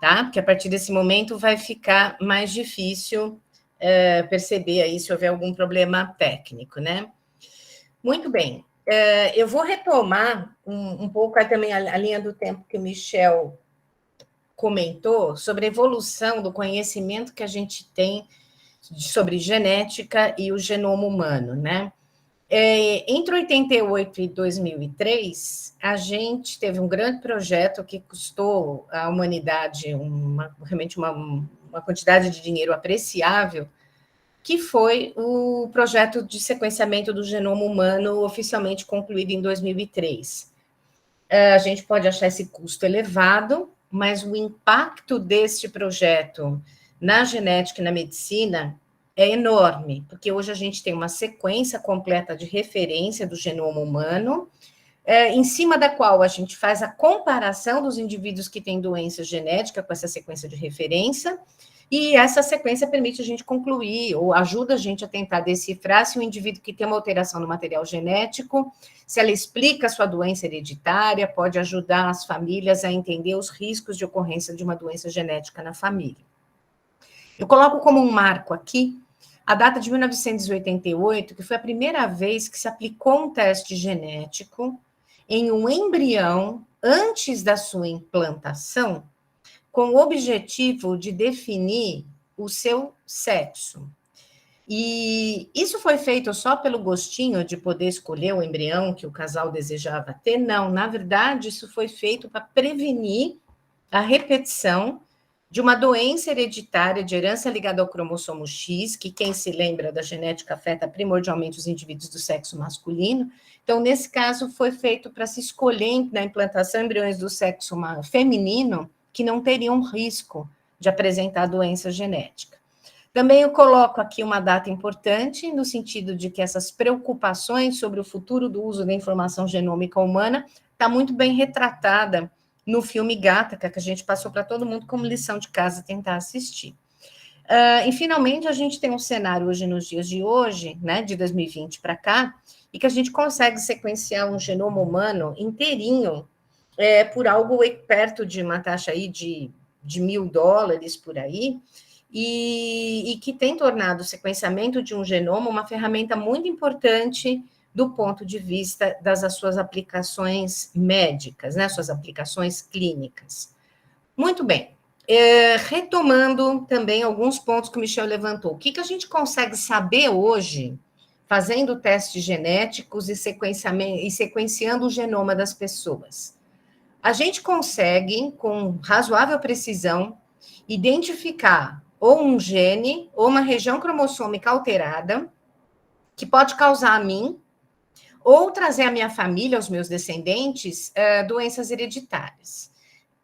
tá? Porque a partir desse momento vai ficar mais difícil perceber aí se houver algum problema técnico, né? Muito bem. Eu vou retomar um pouco também a linha do tempo que o Michel comentou sobre a evolução do conhecimento que a gente tem sobre genética e o genoma humano, né? Entre 88 e 2003, a gente teve um grande projeto que custou à humanidade realmente uma quantidade de dinheiro apreciável, que foi o projeto de sequenciamento do genoma humano oficialmente concluído em 2003. A gente pode achar esse custo elevado, mas o impacto deste projeto na genética e na medicina é enorme, porque hoje a gente tem uma sequência completa de referência do genoma humano, em cima da qual a gente faz a comparação dos indivíduos que têm doença genética com essa sequência de referência, e essa sequência permite a gente concluir, ou ajuda a gente a tentar decifrar se o indivíduo que tem uma alteração no material genético, se ela explica a sua doença hereditária, pode ajudar as famílias a entender os riscos de ocorrência de uma doença genética na família. Eu coloco como um marco aqui a data de 1988, que foi a primeira vez que se aplicou um teste genético em um embrião antes da sua implantação, com o objetivo de definir o seu sexo. E isso foi feito só pelo gostinho de poder escolher o embrião que o casal desejava ter? Não, na verdade, isso foi feito para prevenir a repetição de uma doença hereditária de herança ligada ao cromossomo X, que quem se lembra da genética afeta primordialmente os indivíduos do sexo masculino. Então, nesse caso, foi feito para se escolher na implantação embriões do sexo feminino que não teriam risco de apresentar doença genética. Também eu coloco aqui uma data importante, no sentido de que essas preocupações sobre o futuro do uso da informação genômica humana está muito bem retratada no filme Gattaca, que a gente passou para todo mundo como lição de casa tentar assistir. E, finalmente, a gente tem um cenário hoje, nos dias de hoje, né, de 2020 para cá, e que a gente consegue sequenciar um genoma humano inteirinho por algo perto de uma taxa aí de $1.000 por aí, e que tem tornado o sequenciamento de um genoma uma ferramenta muito importante do ponto de vista das suas aplicações médicas, né, suas aplicações clínicas. Muito bem. Retomando também alguns pontos que o Michel levantou. O que a gente consegue saber hoje, fazendo testes genéticos e sequenciando o genoma das pessoas? A gente consegue, com razoável precisão, identificar ou um gene ou uma região cromossômica alterada que pode causar a mim ou trazer à minha família, aos meus descendentes, doenças hereditárias.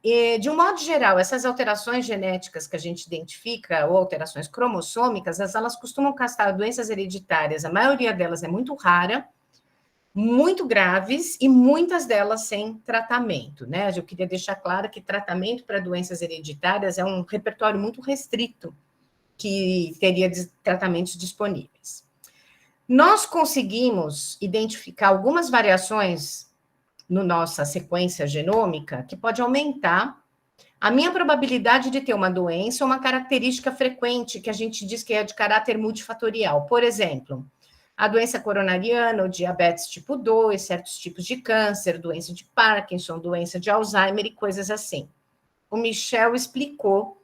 E, de um modo geral, essas alterações genéticas que a gente identifica, ou alterações cromossômicas, elas costumam causar doenças hereditárias, a maioria delas é muito rara, muito graves, e muitas delas sem tratamento, né? Eu queria deixar claro que tratamento para doenças hereditárias é um repertório muito restrito, que teria tratamentos disponíveis. Nós conseguimos identificar algumas variações na nossa sequência genômica que pode aumentar a minha probabilidade de ter uma doença ou uma característica frequente que a gente diz que é de caráter multifatorial. Por exemplo, a doença coronariana, o diabetes tipo 2, certos tipos de câncer, doença de Parkinson, doença de Alzheimer e coisas assim. O Michel explicou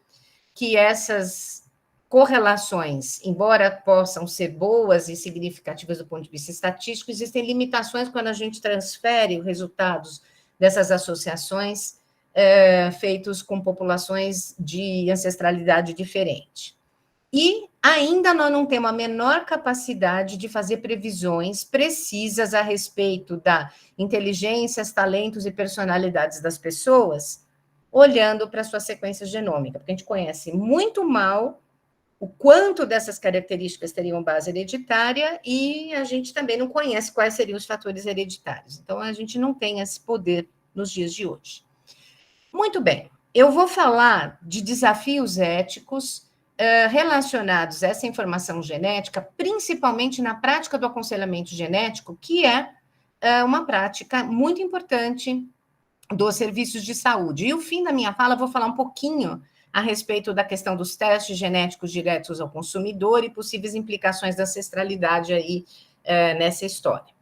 que essas correlações, embora possam ser boas e significativas do ponto de vista estatístico, existem limitações quando a gente transfere os resultados dessas associações feitos com populações de ancestralidade diferente. E ainda nós não temos a menor capacidade de fazer previsões precisas a respeito da inteligências, talentos e personalidades das pessoas, olhando para a sua sequência genômica, porque a gente conhece muito mal o quanto dessas características teriam base hereditária e a gente também não conhece quais seriam os fatores hereditários. Então, a gente não tem esse poder nos dias de hoje. Muito bem, eu vou falar de desafios éticos relacionados a essa informação genética, principalmente na prática do aconselhamento genético, que é uma prática muito importante dos serviços de saúde. E o fim da minha fala, vou falar um pouquinho a respeito da questão dos testes genéticos diretos ao consumidor e possíveis implicações da ancestralidade aí nessa história.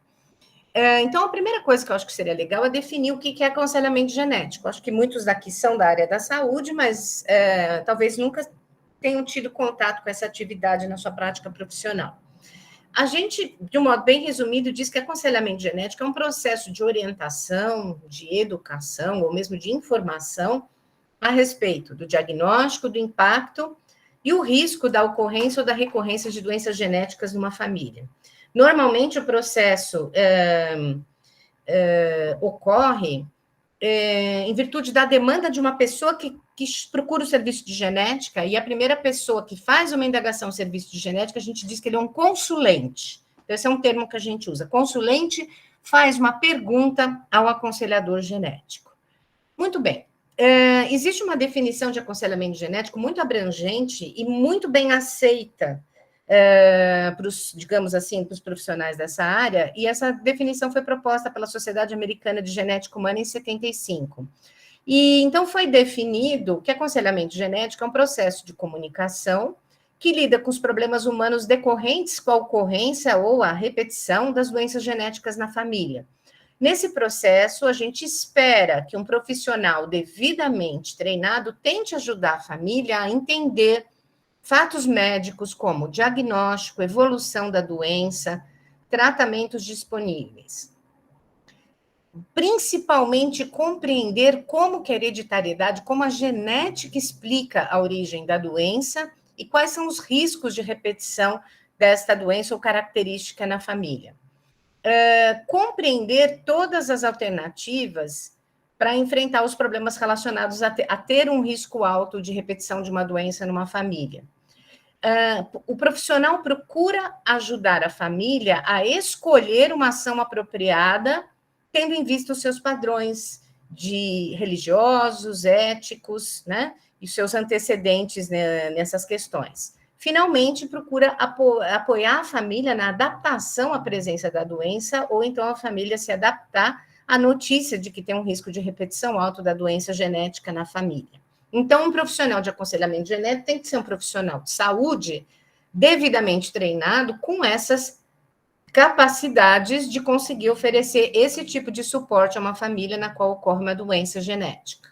Então, a primeira coisa que eu acho que seria legal é definir o que é aconselhamento genético. Acho que muitos daqui são da área da saúde, mas talvez nunca tenham tido contato com essa atividade na sua prática profissional. A gente, de um modo bem resumido, diz que aconselhamento genético é um processo de orientação, de educação, ou mesmo de informação a respeito do diagnóstico, do impacto e o risco da ocorrência ou da recorrência de doenças genéticas numa família. Normalmente, o processo ocorre em virtude da demanda de uma pessoa que procura o serviço de genética, e a primeira pessoa que faz uma indagação serviço de genética, a gente diz que ele é um consulente. Esse é um termo que a gente usa. Consulente faz uma pergunta ao aconselhador genético. Muito bem. Existe uma definição de aconselhamento genético muito abrangente e muito bem aceita para os, digamos assim, para os profissionais dessa área, e essa definição foi proposta pela Sociedade Americana de Genética Humana em 75. E então foi definido que aconselhamento genético é um processo de comunicação que lida com os problemas humanos decorrentes com a ocorrência ou a repetição das doenças genéticas na família. Nesse processo, a gente espera que um profissional devidamente treinado tente ajudar a família a entender fatos médicos como diagnóstico, evolução da doença, tratamentos disponíveis. Principalmente compreender como que a hereditariedade, como a genética explica a origem da doença e quais são os riscos de repetição desta doença ou característica na família. Compreender todas as alternativas para enfrentar os problemas relacionados a ter um risco alto de repetição de uma doença numa família. O profissional procura ajudar a família a escolher uma ação apropriada, tendo em vista os seus padrões de religiosos, éticos, né, e seus antecedentes nessas questões. Finalmente, procura apoiar a família na adaptação à presença da doença, ou então a família se adaptar à notícia de que tem um risco de repetição alto da doença genética na família. Então, um profissional de aconselhamento genético tem que ser um profissional de saúde devidamente treinado com essas capacidades de conseguir oferecer esse tipo de suporte a uma família na qual ocorre uma doença genética.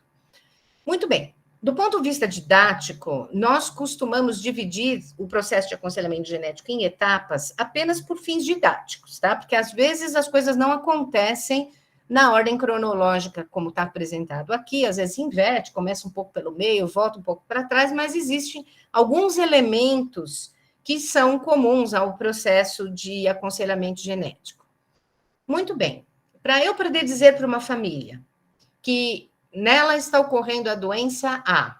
Muito bem. Do ponto de vista didático, nós costumamos dividir o processo de aconselhamento genético em etapas apenas por fins didáticos, tá? Porque às vezes as coisas não acontecem na ordem cronológica, como está apresentado aqui, às vezes inverte, começa um pouco pelo meio, volta um pouco para trás, mas existem alguns elementos que são comuns ao processo de aconselhamento genético. Muito bem. Para eu poder dizer para uma família que nela está ocorrendo a doença A,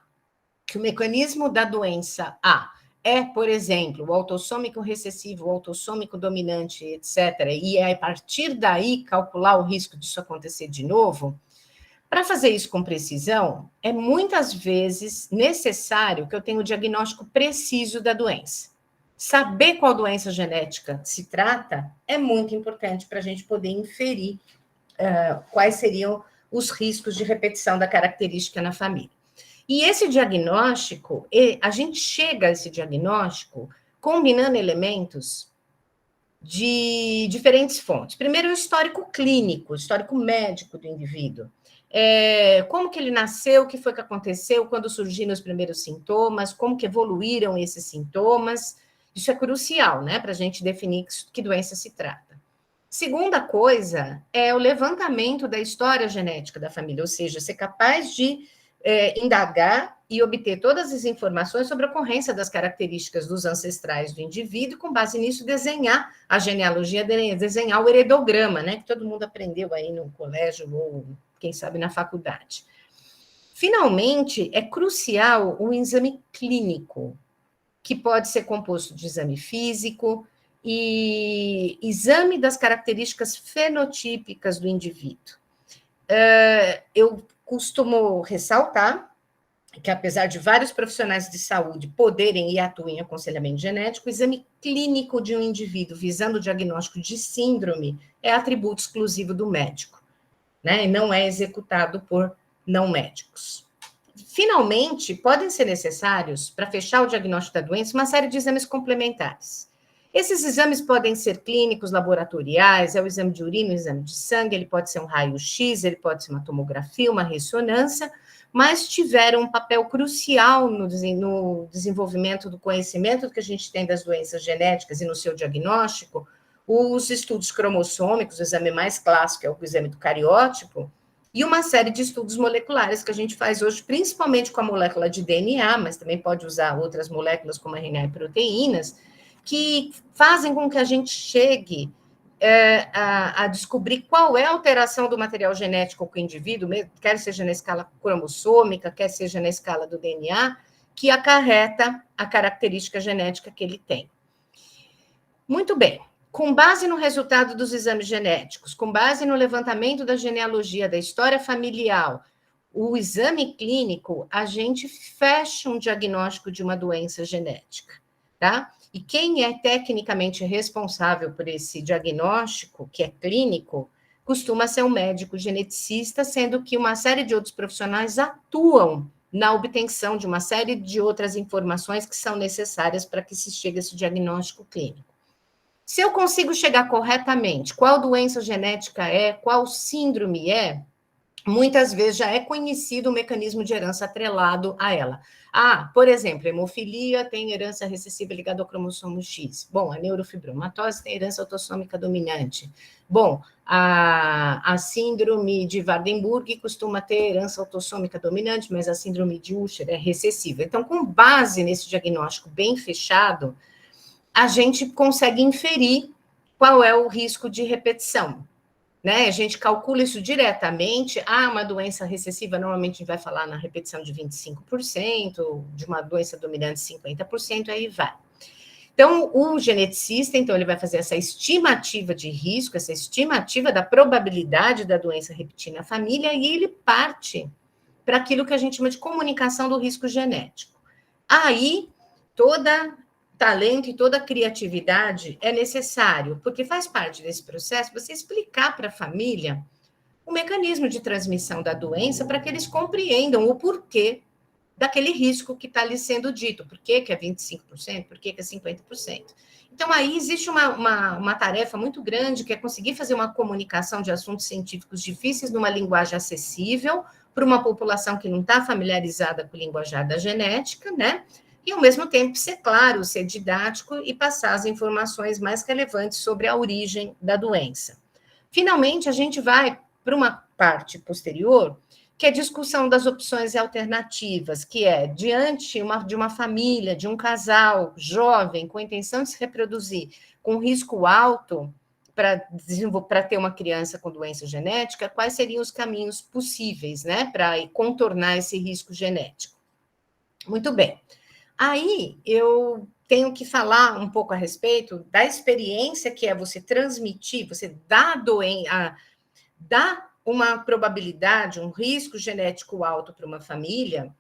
que o mecanismo da doença A é, por exemplo, o autossômico recessivo, o autossômico dominante, etc., e é a partir daí calcular o risco disso acontecer de novo, para fazer isso com precisão, é muitas vezes necessário que eu tenha o diagnóstico preciso da doença. Saber qual doença genética se trata é muito importante para a gente poder inferir quais seriam os riscos de repetição da característica na família. E esse diagnóstico, a gente chega a esse diagnóstico combinando elementos de diferentes fontes. Primeiro, o histórico clínico, o histórico médico do indivíduo. Como que ele nasceu, o que foi que aconteceu, quando surgiram os primeiros sintomas, como que evoluíram esses sintomas. Isso é crucial, né, para a gente definir que doença se trata. Segunda coisa é o levantamento da história genética da família, ou seja, ser capaz de indagar e obter todas as informações sobre a ocorrência das características dos ancestrais do indivíduo, e com base nisso desenhar a genealogia, desenhar o heredograma, né, que todo mundo aprendeu aí no colégio ou, quem sabe, na faculdade. Finalmente, é crucial o exame clínico, que pode ser composto de exame físico e exame das características fenotípicas do indivíduo. Eu costumo ressaltar que, apesar de vários profissionais de saúde poderem e atuem em aconselhamento genético, o exame clínico de um indivíduo visando o diagnóstico de síndrome é atributo exclusivo do médico. né? E não é executado por não médicos. Finalmente, podem ser necessários, para fechar o diagnóstico da doença, uma série de exames complementares. Esses exames podem ser clínicos, laboratoriais, é o exame de urina, o exame de sangue, ele pode ser um raio-x, ele pode ser uma tomografia, uma ressonância, mas tiveram um papel crucial no desenvolvimento do conhecimento que a gente tem das doenças genéticas e no seu diagnóstico, os estudos cromossômicos, o exame mais clássico é o exame do cariótipo, e uma série de estudos moleculares que a gente faz hoje, principalmente com a molécula de DNA, mas também pode usar outras moléculas como RNA e proteínas, que fazem com que a gente chegue a descobrir qual é a alteração do material genético com o indivíduo, quer seja na escala cromossômica, quer seja na escala do DNA, que acarreta a característica genética que ele tem. Muito bem. Com base no resultado dos exames genéticos, com base no levantamento da genealogia, da história familiar, o exame clínico, a gente fecha um diagnóstico de uma doença genética, tá? E quem é tecnicamente responsável por esse diagnóstico, que é clínico, costuma ser um médico geneticista, sendo que uma série de outros profissionais atuam na obtenção de uma série de outras informações que são necessárias para que se chegue a esse diagnóstico clínico. Se eu consigo chegar corretamente, qual doença genética é, qual síndrome é, muitas vezes já é conhecido o mecanismo de herança atrelado a ela. Ah, por exemplo, a hemofilia tem herança recessiva ligada ao cromossomo X. Bom, a neurofibromatose tem herança autossômica dominante. Bom, a síndrome de Waardenburg costuma ter herança autossômica dominante, mas a síndrome de Usher é recessiva. Então, com base nesse diagnóstico bem fechado, a gente consegue inferir qual é o risco de repetição, né? A gente calcula isso diretamente. Uma doença recessiva, normalmente a gente vai falar na repetição de 25%, de uma doença dominante 50%, aí vai. Então, o geneticista, então, ele vai fazer essa estimativa de risco, essa estimativa da probabilidade da doença repetir na família, e ele parte para aquilo que a gente chama de comunicação do risco genético. Aí, toda talento e toda criatividade é necessário, porque faz parte desse processo você explicar para a família o mecanismo de transmissão da doença para que eles compreendam o porquê daquele risco que está lhe sendo dito. Por que é 25%? Por que é 50%? Então, aí existe uma tarefa muito grande, que é conseguir fazer uma comunicação de assuntos científicos difíceis numa linguagem acessível para uma população que não está familiarizada com o linguajar da genética, né? E, ao mesmo tempo, ser claro, ser didático e passar as informações mais relevantes sobre a origem da doença. Finalmente, a gente vai para uma parte posterior, que é a discussão das opções alternativas, que é, diante de uma família, de um casal jovem, com a intenção de se reproduzir, com risco alto para ter uma criança com doença genética, quais seriam os caminhos possíveis, né, para contornar esse risco genético? Muito bem. Aí eu tenho que falar um pouco a respeito da experiência que é você transmitir, você dá uma probabilidade, um risco genético alto para uma família,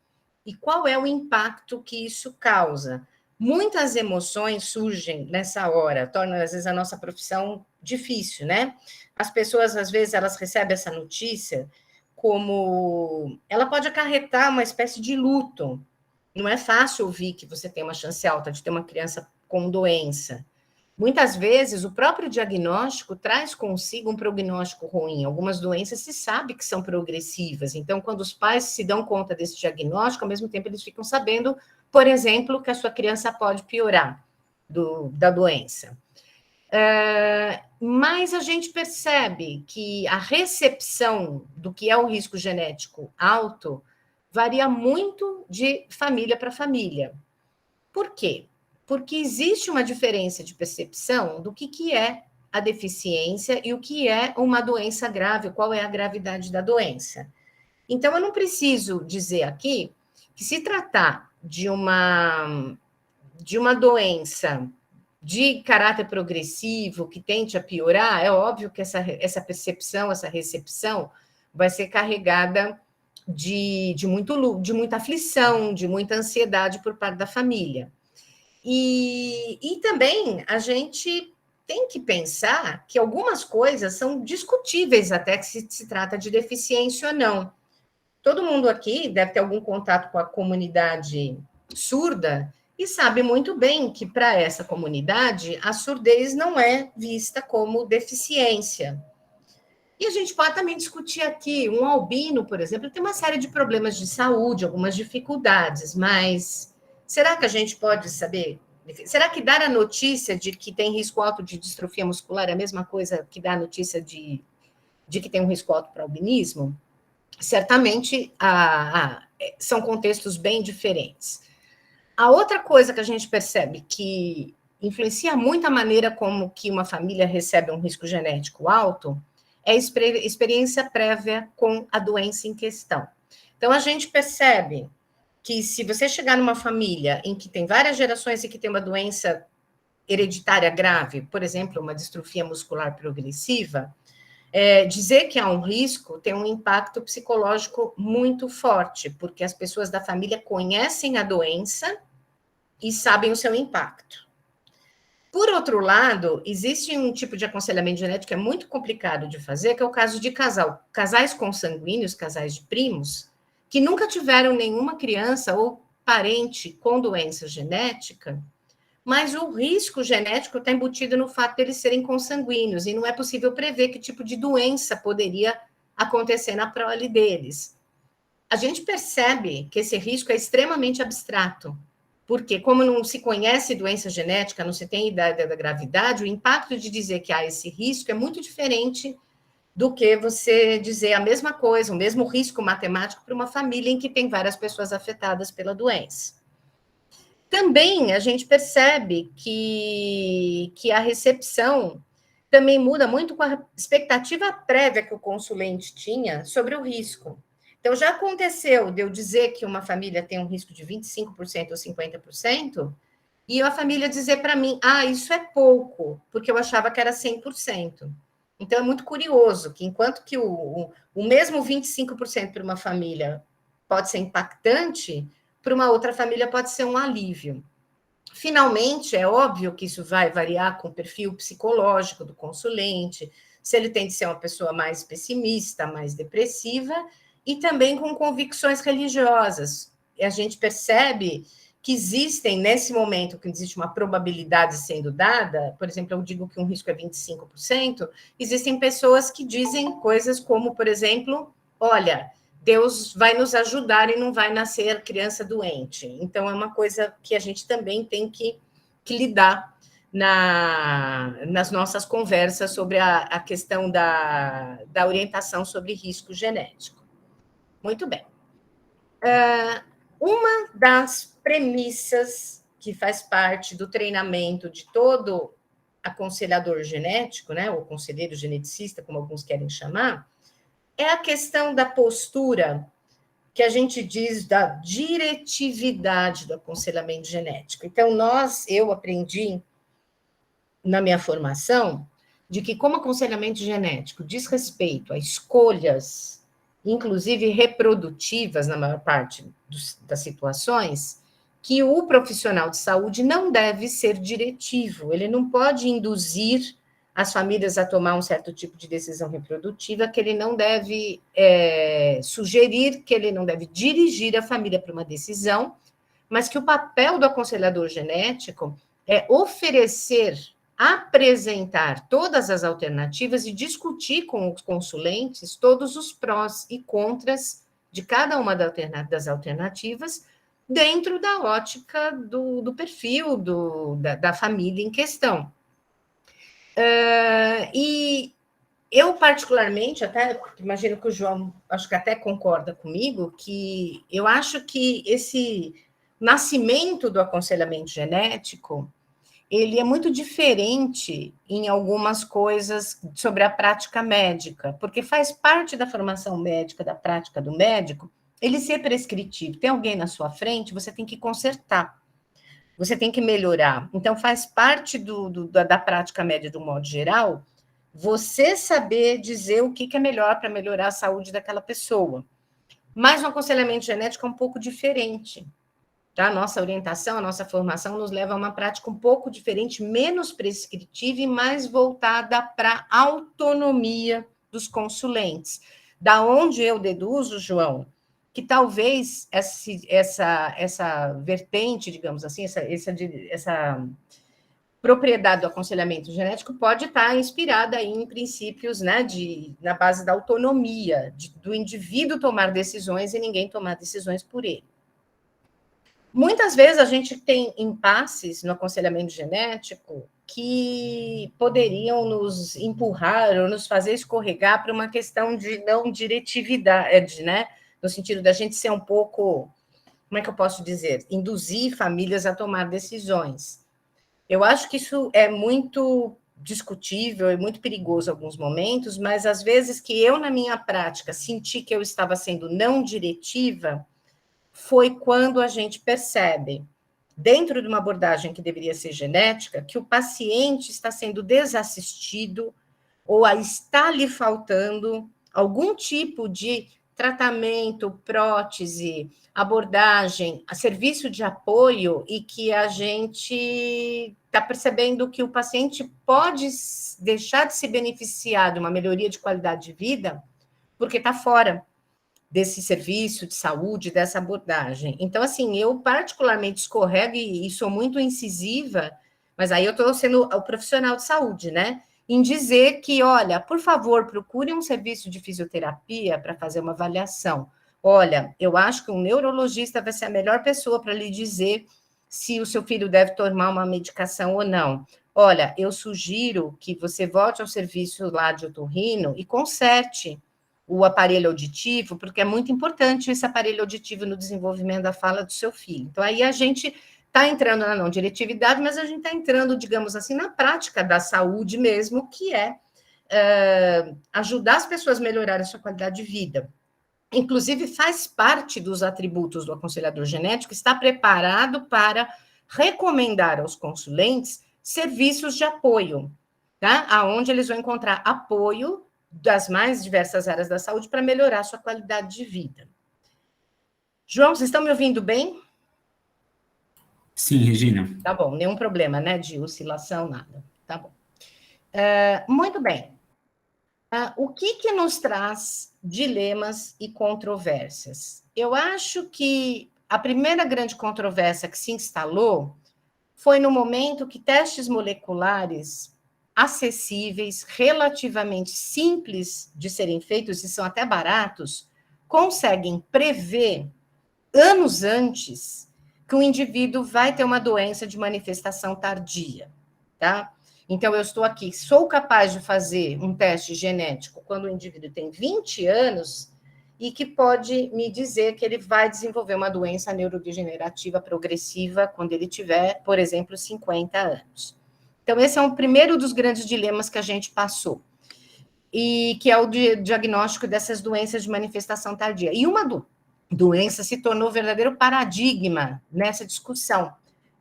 e qual é o impacto que isso causa. Muitas emoções surgem nessa hora, tornam, às vezes, a nossa profissão difícil, né? As pessoas, às vezes, elas recebem essa notícia como... Ela pode acarretar uma espécie de luto. Não é fácil ouvir que você tem uma chance alta de ter uma criança com doença. Muitas vezes, o próprio diagnóstico traz consigo um prognóstico ruim. Algumas doenças se sabe que são progressivas. Então, quando os pais se dão conta desse diagnóstico, ao mesmo tempo eles ficam sabendo, por exemplo, que a sua criança pode piorar da doença. Mas a gente percebe que a recepção do que é um risco genético alto varia muito de família para família. Por quê? Porque existe uma diferença de percepção do que é a deficiência e o que é uma doença grave, qual é a gravidade da doença. Então, eu não preciso dizer aqui que se tratar de uma doença de caráter progressivo, que tende a piorar, é óbvio que essa percepção, essa recepção vai ser carregada de muita aflição, de muita ansiedade por parte da família. E também a gente tem que pensar que algumas coisas são discutíveis até que se trata de deficiência ou não. Todo mundo aqui deve ter algum contato com a comunidade surda e sabe muito bem que para essa comunidade a surdez não é vista como deficiência. E a gente pode também discutir aqui, um albino, por exemplo, tem uma série de problemas de saúde, algumas dificuldades, mas será que a gente pode saber? Será que dar a notícia de que tem risco alto de distrofia muscular é a mesma coisa que dar a notícia de que tem um risco alto para albinismo? Certamente são contextos bem diferentes. A outra coisa que a gente percebe que influencia muito a maneira como que uma família recebe um risco genético alto é a experiência prévia com a doença em questão. Então, a gente percebe que se você chegar numa família em que tem várias gerações e que tem uma doença hereditária grave, por exemplo, uma distrofia muscular progressiva, dizer que há um risco tem um impacto psicológico muito forte, porque as pessoas da família conhecem a doença e sabem o seu impacto. Por outro lado, existe um tipo de aconselhamento genético que é muito complicado de fazer, que é o caso de casais consanguíneos, casais de primos, que nunca tiveram nenhuma criança ou parente com doença genética, mas o risco genético está embutido no fato de eles serem consanguíneos, e não é possível prever que tipo de doença poderia acontecer na prole deles. A gente percebe que esse risco é extremamente abstrato, porque como não se conhece doença genética, não se tem ideia da gravidade, o impacto de dizer que há esse risco é muito diferente do que você dizer a mesma coisa, o mesmo risco matemático para uma família em que tem várias pessoas afetadas pela doença. Também a gente percebe que a recepção também muda muito com a expectativa prévia que o consulente tinha sobre o risco. Então, já aconteceu de eu dizer que uma família tem um risco de 25% ou 50%, e a família dizer para mim, isso é pouco, porque eu achava que era 100%. Então, é muito curioso que enquanto que o mesmo 25% para uma família pode ser impactante, para uma outra família pode ser um alívio. Finalmente, é óbvio que isso vai variar com o perfil psicológico do consulente, se ele tem de ser uma pessoa mais pessimista, mais depressiva, e também com convicções religiosas. E a gente percebe que existem, nesse momento, que existe uma probabilidade sendo dada, por exemplo, eu digo que um risco é 25%, existem pessoas que dizem coisas como, por exemplo, olha, Deus vai nos ajudar e não vai nascer criança doente. Então, é uma coisa que a gente também tem que lidar nas nossas conversas sobre a questão da orientação sobre risco genético. Muito bem. Uma das premissas que faz parte do treinamento de todo aconselhador genético, né, ou conselheiro geneticista, como alguns querem chamar, é a questão da postura que a gente diz da diretividade do aconselhamento genético. Então, eu aprendi na minha formação de que, como aconselhamento genético diz respeito a escolhas, inclusive reprodutivas, na maior parte das situações, que o profissional de saúde não deve ser diretivo, ele não pode induzir as famílias a tomar um certo tipo de decisão reprodutiva, que ele não deve sugerir, que ele não deve dirigir a família para uma decisão, mas que o papel do aconselhador genético é oferecer, apresentar todas as alternativas e discutir com os consulentes todos os prós e contras de cada uma das alternativas, dentro da ótica do perfil da família em questão. E eu, particularmente, até imagino que o João, acho que até concorda comigo, que eu acho que esse nascimento do aconselhamento genético, ele é muito diferente em algumas coisas sobre a prática médica, porque faz parte da formação médica, da prática do médico, ele ser prescritivo. Tem alguém na sua frente, você tem que consertar, você tem que melhorar. Então, faz parte da prática média, do modo geral, você saber dizer o que é melhor para melhorar a saúde daquela pessoa. Mas o aconselhamento genético é um pouco diferente. tá? Nossa orientação, a nossa formação nos leva a uma prática um pouco diferente, menos prescritiva e mais voltada para a autonomia dos consulentes. Da onde eu deduzo, João, que talvez essa vertente, digamos assim, essa propriedade do aconselhamento genético pode estar inspirada em princípios, né, na base da autonomia, do indivíduo tomar decisões e ninguém tomar decisões por ele. Muitas vezes a gente tem impasses no aconselhamento genético que poderiam nos empurrar ou nos fazer escorregar para uma questão de não diretividade, né? No sentido da gente ser um pouco, como é que eu posso dizer? Induzir famílias a tomar decisões. Eu acho que isso é muito discutível e muito perigoso em alguns momentos, mas às vezes que eu, na minha prática, senti que eu estava sendo não diretiva, foi quando a gente percebe, dentro de uma abordagem que deveria ser genética, que o paciente está sendo desassistido ou está lhe faltando algum tipo de tratamento, prótese, abordagem, serviço de apoio, e que a gente está percebendo que o paciente pode deixar de se beneficiar de uma melhoria de qualidade de vida porque está fora desse serviço de saúde, dessa abordagem. Então, assim, eu particularmente escorrego e sou muito incisiva, mas aí eu estou sendo o profissional de saúde, né? Em dizer que, olha, por favor, procure um serviço de fisioterapia para fazer uma avaliação. Olha, eu acho que um neurologista vai ser a melhor pessoa para lhe dizer se o seu filho deve tomar uma medicação ou não. Olha, eu sugiro que você volte ao serviço lá de otorrino e conserte o aparelho auditivo, porque é muito importante esse aparelho auditivo no desenvolvimento da fala do seu filho. Então, aí a gente está entrando na não diretividade, mas a gente está entrando, digamos assim, na prática da saúde mesmo, que é ajudar as pessoas a melhorarem a sua qualidade de vida. Inclusive, faz parte dos atributos do aconselhador genético estar preparado para recomendar aos consulentes serviços de apoio, tá? Aonde eles vão encontrar apoio das mais diversas áreas da saúde para melhorar a sua qualidade de vida. João, vocês estão me ouvindo bem? Sim, Regina. Tá bom, nenhum problema, né, de oscilação, nada. Tá bom. Muito bem. O que nos traz dilemas e controvérsias? Eu acho que a primeira grande controvérsia que se instalou foi no momento que testes moleculares acessíveis, relativamente simples de serem feitos e são até baratos, conseguem prever anos antes que o indivíduo vai ter uma doença de manifestação tardia, tá? Então, eu estou aqui, sou capaz de fazer um teste genético quando o indivíduo tem 20 anos e que pode me dizer que ele vai desenvolver uma doença neurodegenerativa progressiva quando ele tiver, por exemplo, 50 anos. Então, esse é o primeiro dos grandes dilemas que a gente passou, e que é o diagnóstico dessas doenças de manifestação tardia. E uma doença se tornou um verdadeiro paradigma nessa discussão,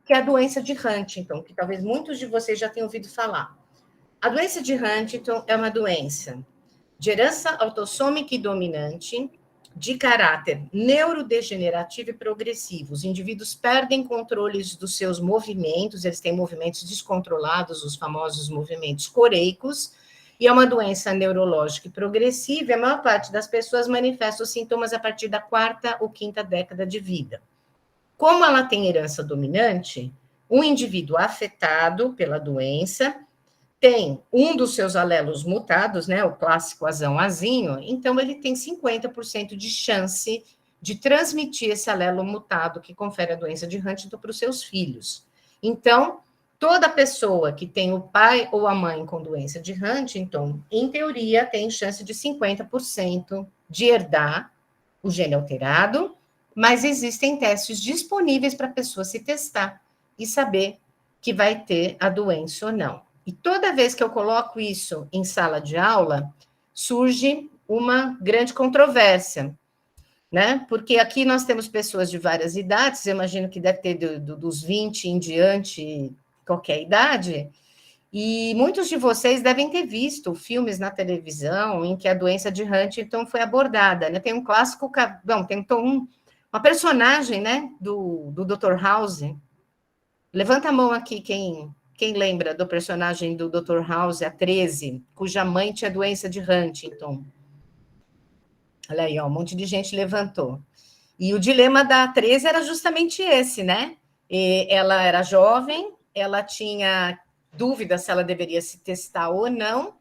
que é a doença de Huntington, que talvez muitos de vocês já tenham ouvido falar. A doença de Huntington é uma doença de herança autossômica e dominante, de caráter neurodegenerativo e progressivo. Os indivíduos perdem controles dos seus movimentos, eles têm movimentos descontrolados, os famosos movimentos coreicos, e é uma doença neurológica e progressiva, e a maior parte das pessoas manifesta os sintomas a partir da 4ª ou 5ª década de vida. Como ela tem herança dominante, um indivíduo afetado pela doença tem um dos seus alelos mutados, né, o clássico azão-azinho, então ele tem 50% de chance de transmitir esse alelo mutado que confere a doença de Huntington para os seus filhos. Então, toda pessoa que tem o pai ou a mãe com doença de Huntington, em teoria, tem chance de 50% de herdar o gene alterado, mas existem testes disponíveis para a pessoa se testar e saber que vai ter a doença ou não. E toda vez que eu coloco isso em sala de aula, surge uma grande controvérsia, né? Porque aqui nós temos pessoas de várias idades, eu imagino que deve ter dos 20 em diante, qualquer idade, e muitos de vocês devem ter visto filmes na televisão em que a doença de Huntington foi abordada, né? Tem um clássico, bom, tem uma Uma personagem, né, do Dr. House. Levanta a mão aqui, quem lembra do personagem do Dr. House, a 13, cuja mãe tinha doença de Huntington. Olha aí, ó, um monte de gente levantou. E o dilema da 13 era justamente esse, né? Ela era jovem, ela tinha dúvida se ela deveria se testar ou não,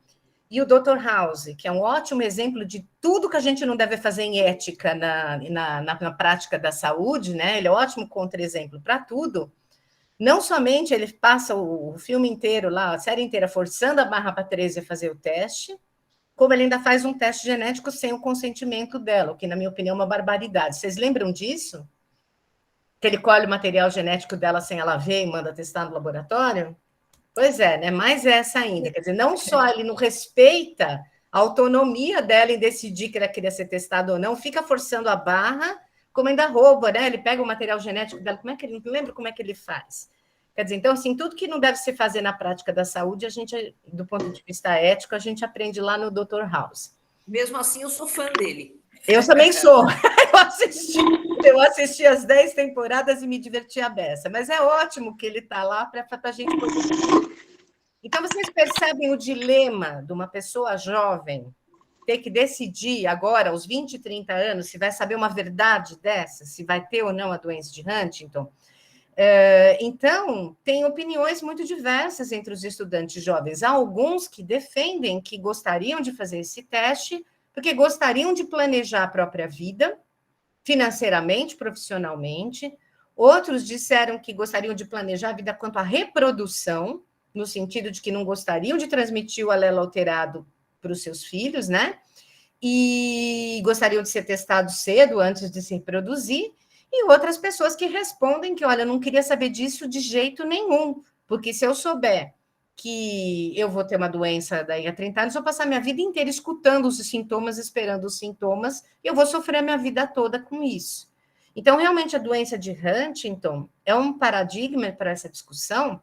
e o Dr. House, que é um ótimo exemplo de tudo que a gente não deve fazer em ética na prática da saúde, né? Ele é ótimo contra-exemplo para tudo. Não somente ele passa o filme inteiro lá, a série inteira, forçando a barra para a 13 a fazer o teste, como ele ainda faz um teste genético sem o consentimento dela, o que, na minha opinião, é uma barbaridade. Vocês lembram disso? Que ele colhe o material genético dela sem ela ver e manda testar no laboratório? Pois é, né? Mais essa ainda. Quer dizer, não só ele não respeita a autonomia dela em decidir que ela queria ser testada ou não, fica forçando a barra, como ainda rouba, né? Ele pega o material genético dela, como é que ele não lembra como é que ele faz? Quer dizer, então, assim, tudo que não deve se fazer na prática da saúde, a gente, do ponto de vista ético, a gente aprende lá no Dr. House. Mesmo assim, eu sou fã dele. Eu também sou. Eu assisti as 10 temporadas e me diverti a beça. Mas é ótimo que ele está lá para a gente poder. Então, vocês percebem o dilema de uma pessoa jovem ter que decidir agora, aos 20, 30 anos, se vai saber uma verdade dessa, se vai ter ou não a doença de Huntington. Então, tem opiniões muito diversas entre os estudantes jovens. Há alguns que defendem que gostariam de fazer esse teste, porque gostariam de planejar a própria vida, financeiramente, profissionalmente. Outros disseram que gostariam de planejar a vida quanto à reprodução, no sentido de que não gostariam de transmitir o alelo alterado para os seus filhos, né? E gostariam de ser testados cedo, antes de se reproduzir. E outras pessoas que respondem que, olha, eu não queria saber disso de jeito nenhum, porque se eu souber que eu vou ter uma doença daí a 30 anos, eu vou passar minha vida inteira escutando os sintomas, esperando os sintomas, e eu vou sofrer a minha vida toda com isso. Então, realmente, a doença de Huntington é um paradigma para essa discussão,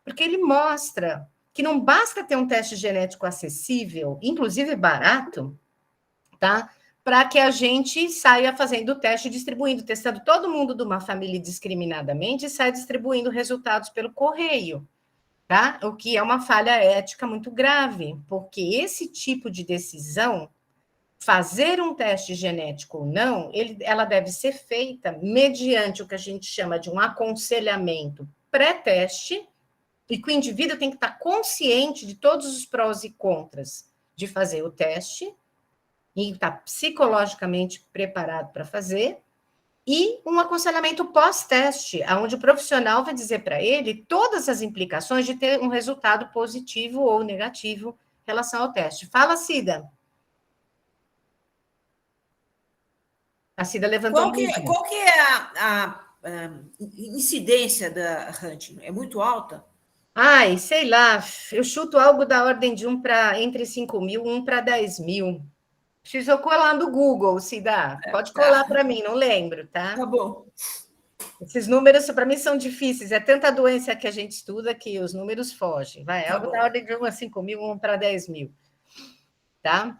porque ele mostra que não basta ter um teste genético acessível, inclusive barato, tá? Para que a gente saia fazendo o teste, distribuindo, testando todo mundo de uma família indiscriminadamente e saia distribuindo resultados pelo correio, tá? O que é uma falha ética muito grave, porque esse tipo de decisão, fazer um teste genético ou não, ela deve ser feita mediante o que a gente chama de um aconselhamento pré-teste, e que o indivíduo tem que estar consciente de todos os prós e contras de fazer o teste, e estar psicologicamente preparado para fazer, e um aconselhamento pós-teste, onde o profissional vai dizer para ele todas as implicações de ter um resultado positivo ou negativo em relação ao teste. Fala, Cida. A Cida levantou Qual que é a incidência da Huntington? É muito alta? Ai, sei lá, eu chuto algo da ordem de entre 5 mil, 1 para 10 mil. Preciso colar no Google, Cida. Pode colar para mim, não lembro, tá? Tá bom. Esses números, para mim, são difíceis. É tanta doença que a gente estuda que os números fogem. Vai, algo da ordem de 1 a 5 mil, 1 para 10 mil. Tá?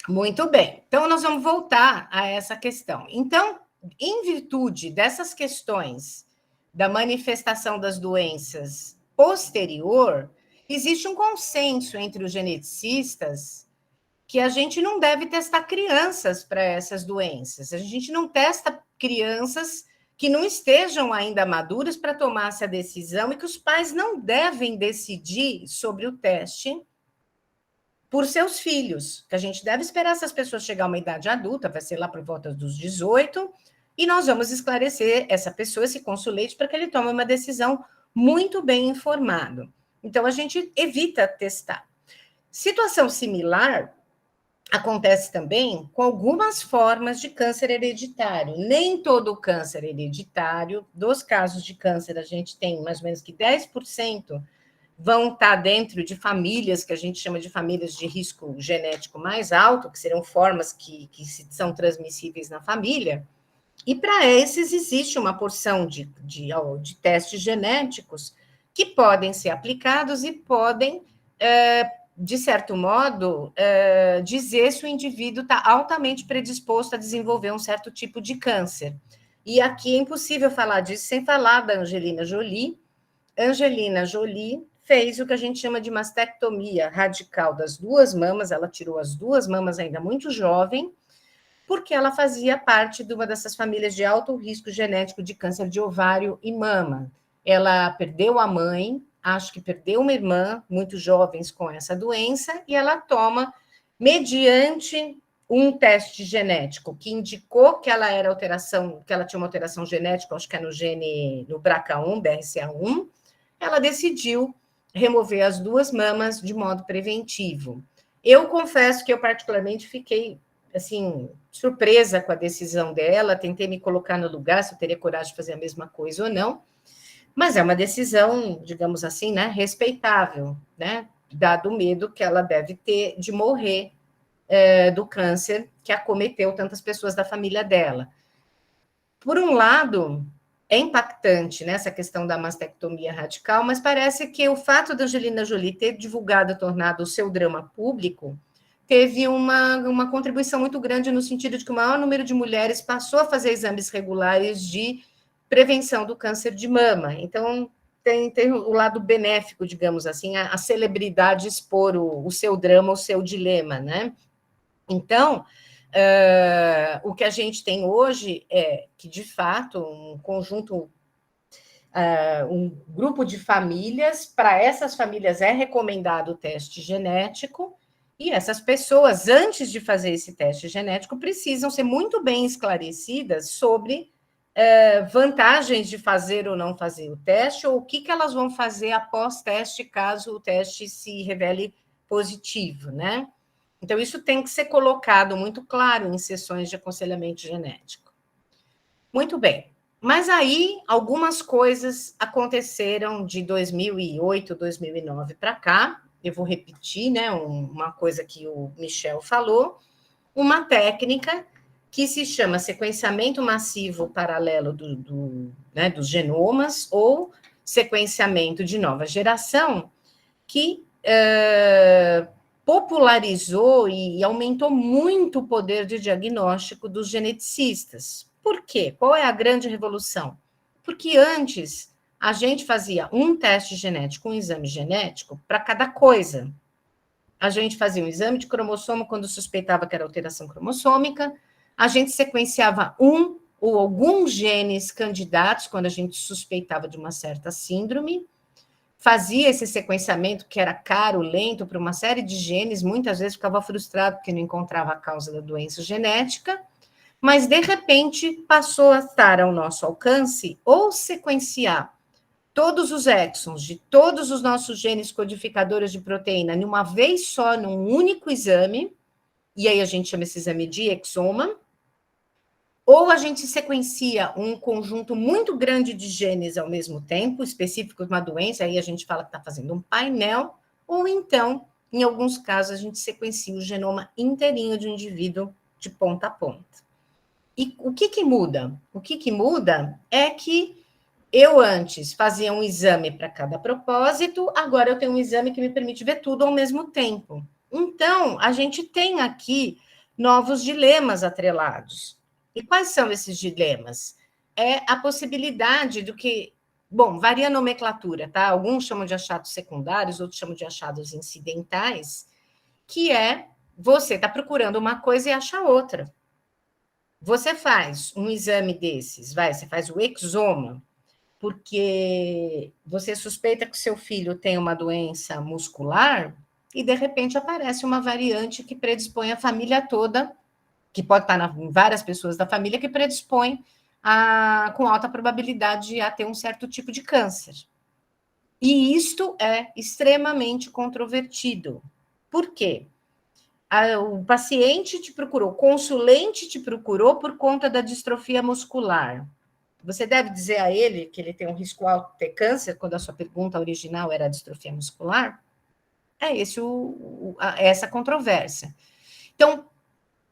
Muito bem. Então, nós vamos voltar a essa questão. Então, em virtude dessas questões da manifestação das doenças posterior, existe um consenso entre os geneticistas que a gente não deve testar crianças para essas doenças. A gente não testa crianças que não estejam ainda maduras para tomar essa decisão e que os pais não devem decidir sobre o teste por seus filhos, que a gente deve esperar essas pessoas chegar a uma idade adulta, vai ser lá por volta dos 18, e nós vamos esclarecer essa pessoa, esse consulente, para que ele tome uma decisão muito bem informado. Então, a gente evita testar. Situação similar acontece também com algumas formas de câncer hereditário. Nem todo câncer hereditário, dos casos de câncer, a gente tem mais ou menos que 10% vão estar dentro de famílias que a gente chama de famílias de risco genético mais alto, que seriam formas que são transmissíveis na família. E para esses existe uma porção de testes genéticos que podem ser aplicados e podem de certo modo, dizer se o indivíduo está altamente predisposto a desenvolver um certo tipo de câncer. E aqui é impossível falar disso sem falar da Angelina Jolie. Angelina Jolie fez o que a gente chama de mastectomia radical das duas mamas, ela tirou as duas mamas ainda muito jovem, porque ela fazia parte de uma dessas famílias de alto risco genético de câncer de ovário e mama. Ela perdeu a mãe, acho que perdeu uma irmã, muito jovens com essa doença, e ela toma, mediante um teste genético que indicou que ela era alteração, que ela tinha uma alteração genética, acho que é no gene, no BRCA1, BRCA1, ela decidiu remover as duas mamas de modo preventivo. Eu confesso que eu particularmente fiquei assim, surpresa com a decisão dela, tentei me colocar no lugar, se eu teria coragem de fazer a mesma coisa ou não, mas é uma decisão, digamos assim, né, respeitável, né, dado o medo que ela deve ter de morrer do câncer que acometeu tantas pessoas da família dela. Por um lado, é impactante, né, essa questão da mastectomia radical, mas parece que o fato da Angelina Jolie ter divulgado, tornado o seu drama público, teve uma contribuição muito grande no sentido de que o maior número de mulheres passou a fazer exames regulares de prevenção do câncer de mama. Então, tem o lado benéfico, digamos assim, a celebridade expor o seu drama, o seu dilema, né? Então, o que a gente tem hoje é que, de fato, um conjunto, um grupo de famílias, para essas famílias é recomendado o teste genético, e essas pessoas, antes de fazer esse teste genético, precisam ser muito bem esclarecidas sobre vantagens de fazer ou não fazer o teste, ou o que elas vão fazer após teste, caso o teste se revele positivo, né? Então, isso tem que ser colocado muito claro em sessões de aconselhamento genético. Muito bem. Mas aí, algumas coisas aconteceram de 2008, 2009 para cá. Eu vou repetir, né, uma coisa que o Michel falou. Uma técnica que se chama sequenciamento massivo paralelo dos genomas ou sequenciamento de nova geração, que popularizou e aumentou muito o poder de diagnóstico dos geneticistas. Por quê? Qual é a grande revolução? Porque antes a gente fazia um teste genético, um exame genético para cada coisa. A gente fazia um exame de cromossomo quando suspeitava que era alteração cromossômica, a gente sequenciava um ou alguns genes candidatos quando a gente suspeitava de uma certa síndrome, fazia esse sequenciamento que era caro, lento, para uma série de genes, muitas vezes ficava frustrado porque não encontrava a causa da doença genética, mas de repente passou a estar ao nosso alcance ou sequenciar todos os exons de todos os nossos genes codificadores de proteína de uma vez só, num único exame, e aí a gente chama esse exame de exoma, ou a gente sequencia um conjunto muito grande de genes ao mesmo tempo, específicos de uma doença, aí a gente fala que está fazendo um painel, ou então, em alguns casos, a gente sequencia o genoma inteirinho de um indivíduo de ponta a ponta. E o que muda? O que muda é que eu antes fazia um exame para cada propósito, agora eu tenho um exame que me permite ver tudo ao mesmo tempo. Então, a gente tem aqui novos dilemas atrelados. E quais são esses dilemas? É a possibilidade do que... Bom, varia a nomenclatura, tá? Alguns chamam de achados secundários, outros chamam de achados incidentais, que é você está procurando uma coisa e acha outra. Você faz um exame desses, você faz o exoma, porque você suspeita que seu filho tem uma doença muscular e, de repente, aparece uma variante que predispõe a família toda, que pode estar em várias pessoas da família, que predispõe com alta probabilidade a ter um certo tipo de câncer. E isto é extremamente controvertido. Por quê? O paciente te procurou, o consulente te procurou por conta da distrofia muscular. Você deve dizer a ele que ele tem um risco alto de ter câncer, quando a sua pergunta original era a distrofia muscular? É essa controvérsia. Então,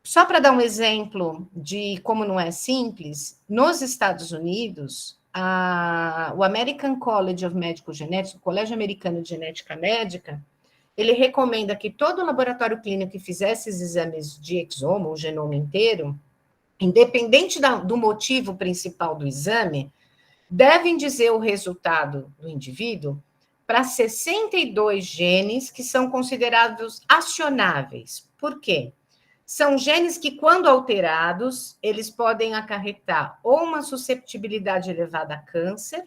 só para dar um exemplo de como não é simples, nos Estados Unidos, o American College of Medical Genetics, o Colégio Americano de Genética Médica, ele recomenda que todo laboratório clínico que fizesse esses exames de exoma, o genoma inteiro, independente do motivo principal do exame, devem dizer o resultado do indivíduo para 62 genes que são considerados acionáveis. Por quê? São genes que, quando alterados, eles podem acarretar ou uma susceptibilidade elevada a câncer,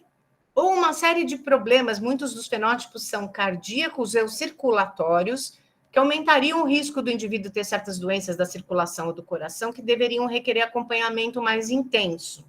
ou uma série de problemas, muitos dos fenótipos são cardíacos ou circulatórios, que aumentariam o risco do indivíduo ter certas doenças da circulação ou do coração, que deveriam requerer acompanhamento mais intenso.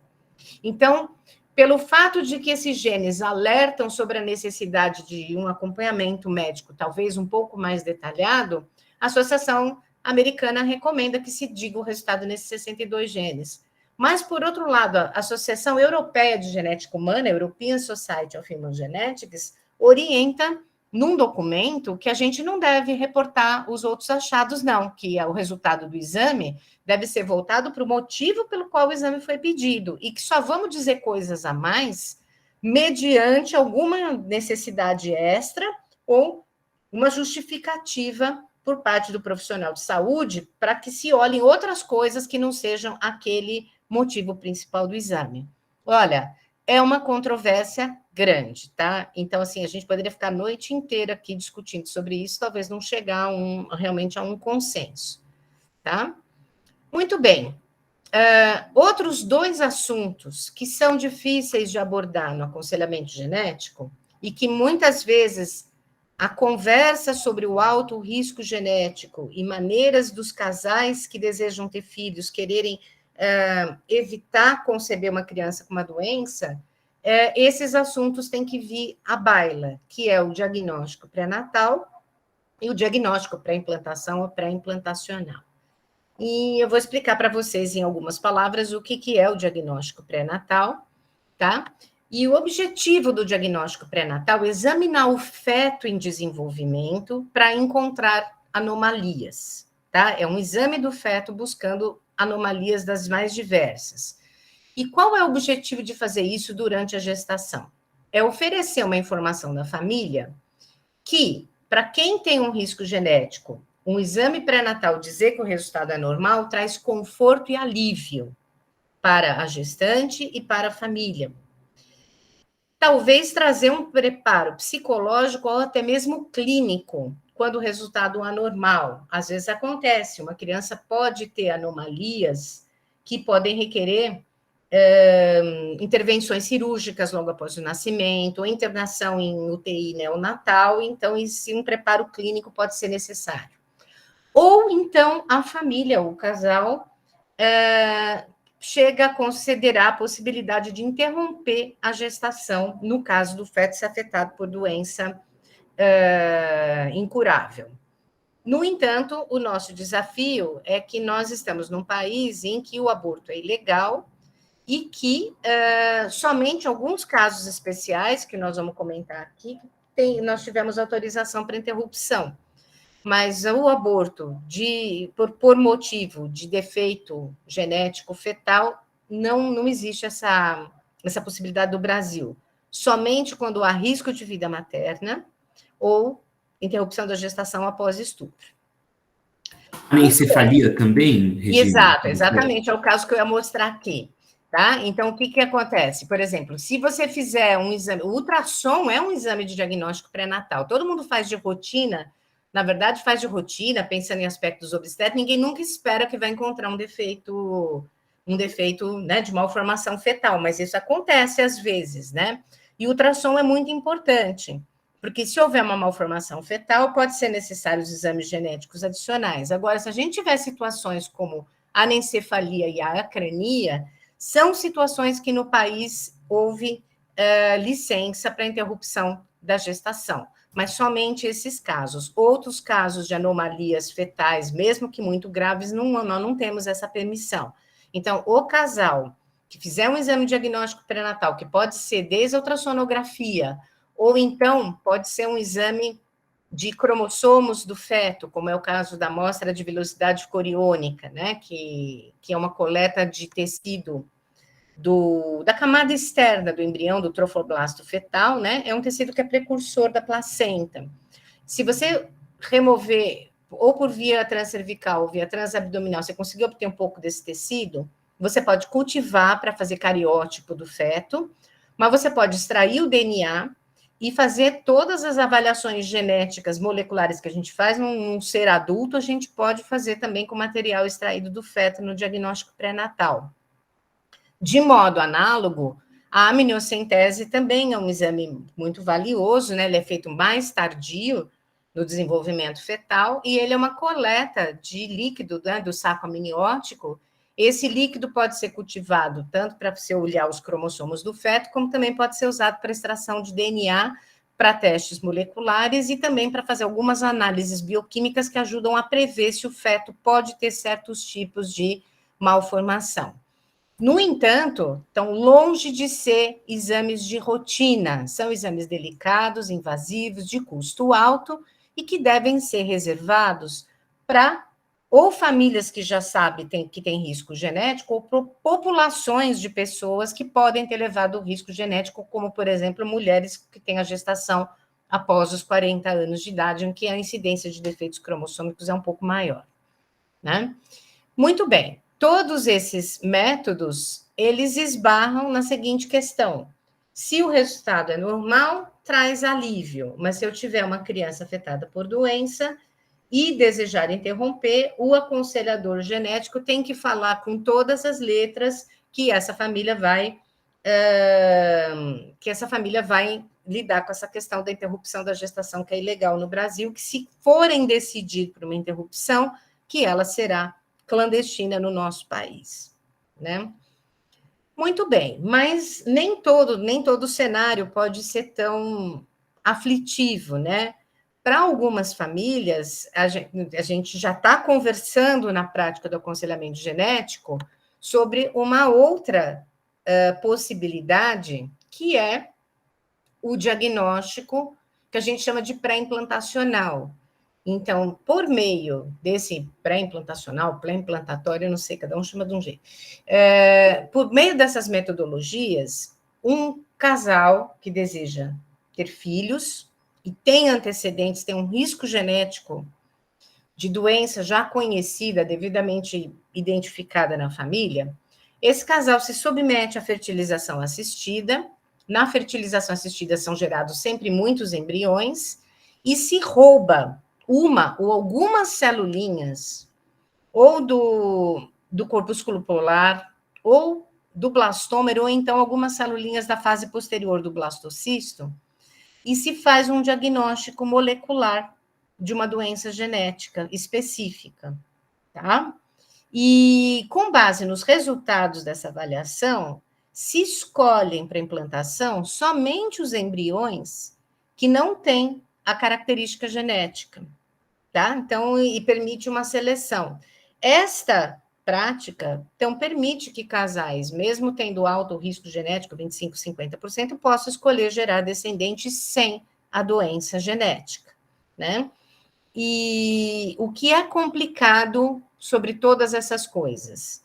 Então, pelo fato de que esses genes alertam sobre a necessidade de um acompanhamento médico, talvez um pouco mais detalhado, a Associação Americana recomenda que se diga o resultado nesses 62 genes. Mas, por outro lado, a Associação Europeia de Genética Humana, European Society of Human Genetics, orienta num documento que a gente não deve reportar os outros achados, não, que o resultado do exame deve ser voltado para o motivo pelo qual o exame foi pedido, e que só vamos dizer coisas a mais mediante alguma necessidade extra ou uma justificativa por parte do profissional de saúde para que se olhem outras coisas que não sejam aquele motivo principal do exame. Olha, é uma controvérsia grande, tá? Então, assim, a gente poderia ficar a noite inteira aqui discutindo sobre isso, talvez não chegar realmente a um consenso, tá? Muito bem. Outros dois assuntos que são difíceis de abordar no aconselhamento genético e que muitas vezes a conversa sobre o alto risco genético e maneiras dos casais que desejam ter filhos quererem evitar conceber uma criança com uma doença, esses assuntos têm que vir à baila, que é o diagnóstico pré-natal e o diagnóstico pré-implantação ou pré-implantacional. E eu vou explicar para vocês, em algumas palavras, o que é o diagnóstico pré-natal, tá? E o objetivo do diagnóstico pré-natal é examinar o feto em desenvolvimento para encontrar anomalias, tá? É um exame do feto buscando anomalias das mais diversas. E qual é o objetivo de fazer isso durante a gestação? É oferecer uma informação da família que, para quem tem um risco genético, um exame pré-natal dizer que o resultado é normal, traz conforto e alívio para a gestante e para a família. Talvez trazer um preparo psicológico ou até mesmo clínico, quando o resultado é anormal. Às vezes acontece, uma criança pode ter anomalias que podem requerer intervenções cirúrgicas logo após o nascimento, ou internação em UTI neonatal, então um preparo clínico pode ser necessário. Ou então a família, o casal, chega a considerar a possibilidade de interromper a gestação, no caso do feto ser afetado por doença incurável. No entanto, o nosso desafio é que nós estamos num país em que o aborto é ilegal e que somente alguns casos especiais, que nós vamos comentar aqui, nós tivemos autorização para interrupção. Mas o aborto por motivo de defeito genético fetal, não existe essa possibilidade do Brasil. Somente quando há risco de vida materna ou interrupção da gestação após estupro. Anencefalia também, Regina? Exatamente, é o caso que eu ia mostrar aqui. Tá? Então, o que acontece? Por exemplo, se você fizer um exame, o ultrassom é um exame de diagnóstico pré-natal, todo mundo faz de rotina, na verdade faz de rotina, pensando em aspectos obstétricos, ninguém nunca espera que vai encontrar um defeito, né, de malformação fetal, mas isso acontece às vezes, né? E o ultrassom é muito importante, porque se houver uma malformação fetal, pode ser necessário os exames genéticos adicionais. Agora, se a gente tiver situações como a anencefalia e a acrania, são situações que no país houve licença para interrupção da gestação, mas somente esses casos. Outros casos de anomalias fetais, mesmo que muito graves, nós não temos essa permissão. Então, o casal que fizer um exame diagnóstico pré-natal, que pode ser desde a ultrassonografia, ou então pode ser um exame de cromossomos do feto, como é o caso da amostra de velocidade coriônica, né, que é uma coleta de tecido da camada externa do embrião, do trofoblasto fetal, né, é um tecido que é precursor da placenta. Se você remover, ou por via transcervical ou via transabdominal, você conseguiu obter um pouco desse tecido, você pode cultivar para fazer cariótipo do feto, mas você pode extrair o DNA e fazer todas as avaliações genéticas moleculares que a gente faz num ser adulto, a gente pode fazer também com material extraído do feto no diagnóstico pré-natal. De modo análogo, a amniocentese também é um exame muito valioso, né? Ele é feito mais tardio no desenvolvimento fetal, e ele é uma coleta de líquido, né, do saco amniótico. Esse líquido pode ser cultivado tanto para você olhar os cromossomos do feto, como também pode ser usado para extração de DNA, para testes moleculares e também para fazer algumas análises bioquímicas que ajudam a prever se o feto pode ter certos tipos de malformação. No entanto, estão longe de ser exames de rotina, são exames delicados, invasivos, de custo alto e que devem ser reservados para ou famílias que já sabem que tem risco genético, ou para populações de pessoas que podem ter levado o risco genético, como, por exemplo, mulheres que têm a gestação após os 40 anos de idade, em que a incidência de defeitos cromossômicos é um pouco maior, né? Muito bem, todos esses métodos, eles esbarram na seguinte questão: se o resultado é normal, traz alívio, mas se eu tiver uma criança afetada por doença e desejar interromper, o aconselhador genético tem que falar com todas as letras que essa família vai lidar com essa questão da interrupção da gestação, que é ilegal no Brasil, que se forem decidir por uma interrupção, que ela será clandestina no nosso país, né? Muito bem, mas nem todo cenário pode ser tão aflitivo, né? Para algumas famílias, a gente já está conversando na prática do aconselhamento genético sobre uma outra possibilidade, que é o diagnóstico que a gente chama de pré-implantacional. Então, por meio desse pré-implantacional, pré-implantatório, eu não sei, cada um chama de um jeito. Por meio dessas metodologias, um casal que deseja ter filhos e tem antecedentes, tem um risco genético de doença já conhecida, devidamente identificada na família, esse casal se submete à fertilização assistida. Na fertilização assistida são gerados sempre muitos embriões e se rouba uma ou algumas celulinhas, ou do corpúsculo polar, ou do blastômero, ou então algumas celulinhas da fase posterior do blastocisto, e se faz um diagnóstico molecular de uma doença genética específica, tá? E com base nos resultados dessa avaliação, se escolhem para implantação somente os embriões que não têm a característica genética, tá? Então, e permite uma seleção. Esta prática, então, permite que casais, mesmo tendo alto risco genético, 25%, 50%, possam escolher gerar descendentes sem a doença genética, né? E o que é complicado sobre todas essas coisas?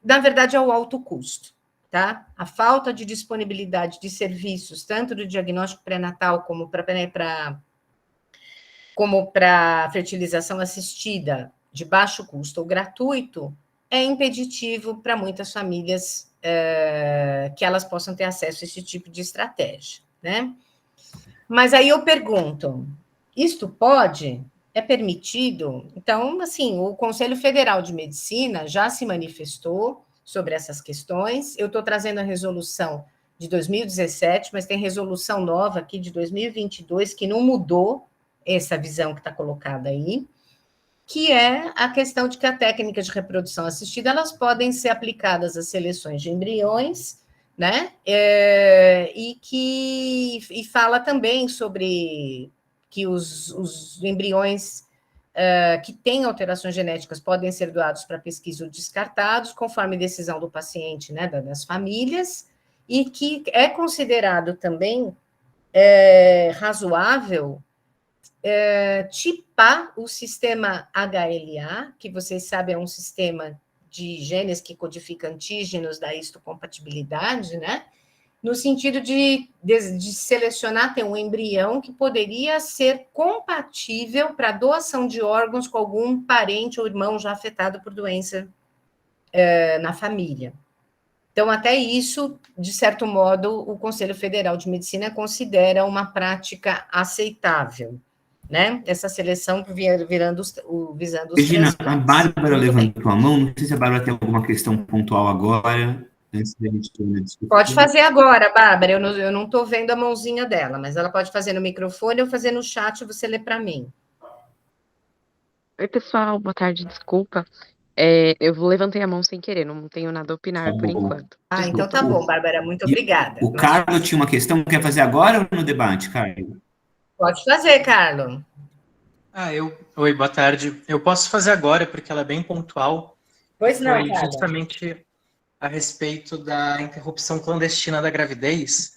Na verdade, é o alto custo, tá? A falta de disponibilidade de serviços, tanto do diagnóstico pré-natal como para fertilização assistida de baixo custo ou gratuito, é impeditivo para muitas famílias que elas possam ter acesso a esse tipo de estratégia, né? Mas aí eu pergunto, isto pode? É permitido? Então, assim, o Conselho Federal de Medicina já se manifestou sobre essas questões. Eu estou trazendo a resolução de 2017, mas tem resolução nova aqui de 2022 que não mudou essa visão que está colocada aí, que é a questão de que a técnica de reprodução assistida, elas podem ser aplicadas às seleções de embriões, né? E fala também sobre que os embriões que têm alterações genéticas podem ser doados para pesquisa ou descartados, conforme decisão do paciente, né, das famílias, e que é considerado também razoável tipar o sistema HLA, que vocês sabem é um sistema de genes que codifica antígenos da histocompatibilidade, né? no sentido de selecionar, ter um embrião que poderia ser compatível para doação de órgãos com algum parente ou irmão já afetado por doença na família. Então, até isso, de certo modo, o Conselho Federal de Medicina considera uma prática aceitável, né? Essa seleção visando os Regina, transplantes. a Bárbara levantou a mão, não sei se a Bárbara tem alguma questão pontual agora, antes da gente terminar a discussão. Pode fazer agora, Bárbara, eu não estou vendo a mãozinha dela, mas ela pode fazer no microfone ou fazer no chat e você lê para mim. Oi, pessoal, boa tarde, desculpa. Eu levantei a mão sem querer, não tenho nada a opinar por enquanto. Ah, então tá bom, Bárbara, muito obrigada. O Carlos tinha uma questão, quer fazer agora ou no debate, Carlos? Pode fazer, Carlos. Oi, boa tarde. Eu posso fazer agora, porque ela é bem pontual. Pois não, Foi justamente a respeito da interrupção clandestina da gravidez,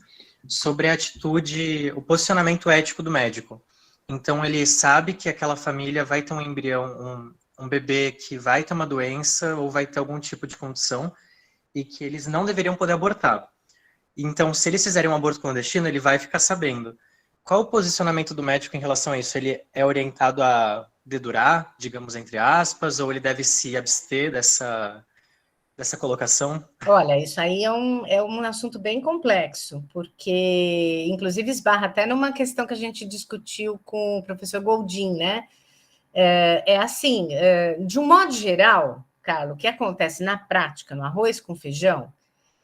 sobre a atitude, o posicionamento ético do médico. Então, ele sabe que aquela família vai ter um embrião, um bebê que vai ter uma doença ou vai ter algum tipo de condição e que eles não deveriam poder abortar. Então, se eles fizerem um aborto clandestino, ele vai ficar sabendo. Qual o posicionamento do médico em relação a isso? Ele é orientado a dedurar, digamos, entre aspas, ou ele deve se abster dessa colocação? Olha, isso aí é um assunto bem complexo, porque, inclusive, esbarra até numa questão que a gente discutiu com o professor Goldin, né? Assim, de um modo geral, Carlos, o que acontece na prática, no arroz com feijão,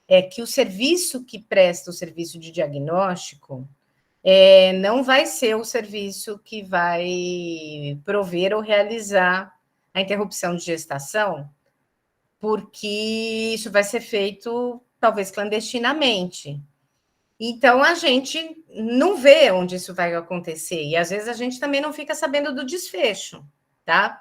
é que o serviço que presta o serviço de diagnóstico não vai ser o serviço que vai prover ou realizar a interrupção de gestação, porque isso vai ser feito, talvez, clandestinamente. Então, a gente não vê onde isso vai acontecer, e às vezes a gente também não fica sabendo do desfecho, tá?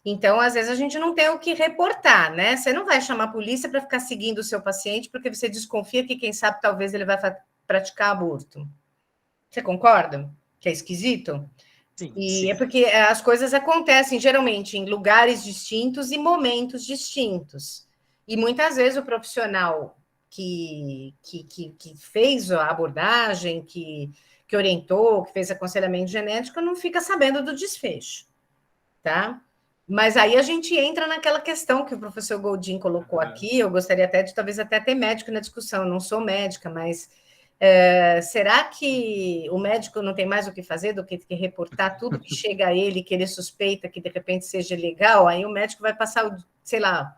Então, às vezes a gente não tem o que reportar, né? Você não vai chamar a polícia para ficar seguindo o seu paciente porque você desconfia que, quem sabe, talvez ele vai praticar aborto. Você concorda? Que é esquisito? Sim, E sim. é porque as coisas acontecem geralmente em lugares distintos e momentos distintos. E muitas vezes o profissional que fez a abordagem, que orientou, que fez aconselhamento genético, não fica sabendo do desfecho, tá? Mas aí a gente entra naquela questão que o professor Goldin colocou aqui. Eu gostaria até de, talvez, até ter médico na discussão. Eu não sou médica, mas será que o médico não tem mais o que fazer do que reportar tudo que chega a ele, que ele suspeita que de repente seja ilegal? Aí o médico vai passar, sei lá,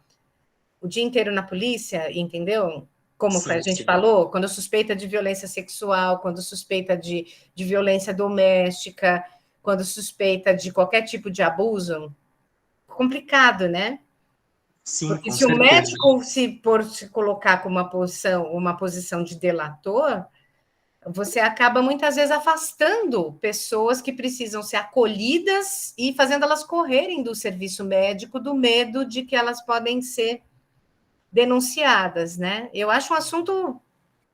o dia inteiro na polícia, entendeu? Como a gente falou, quando suspeita de violência sexual, quando suspeita de violência doméstica, quando suspeita de qualquer tipo de abuso, complicado, né? Sim, porque com se certeza. O médico se colocar com uma posição de delator, você acaba muitas vezes afastando pessoas que precisam ser acolhidas e fazendo elas correrem do serviço médico, do medo de que elas podem ser denunciadas, né? Eu acho um assunto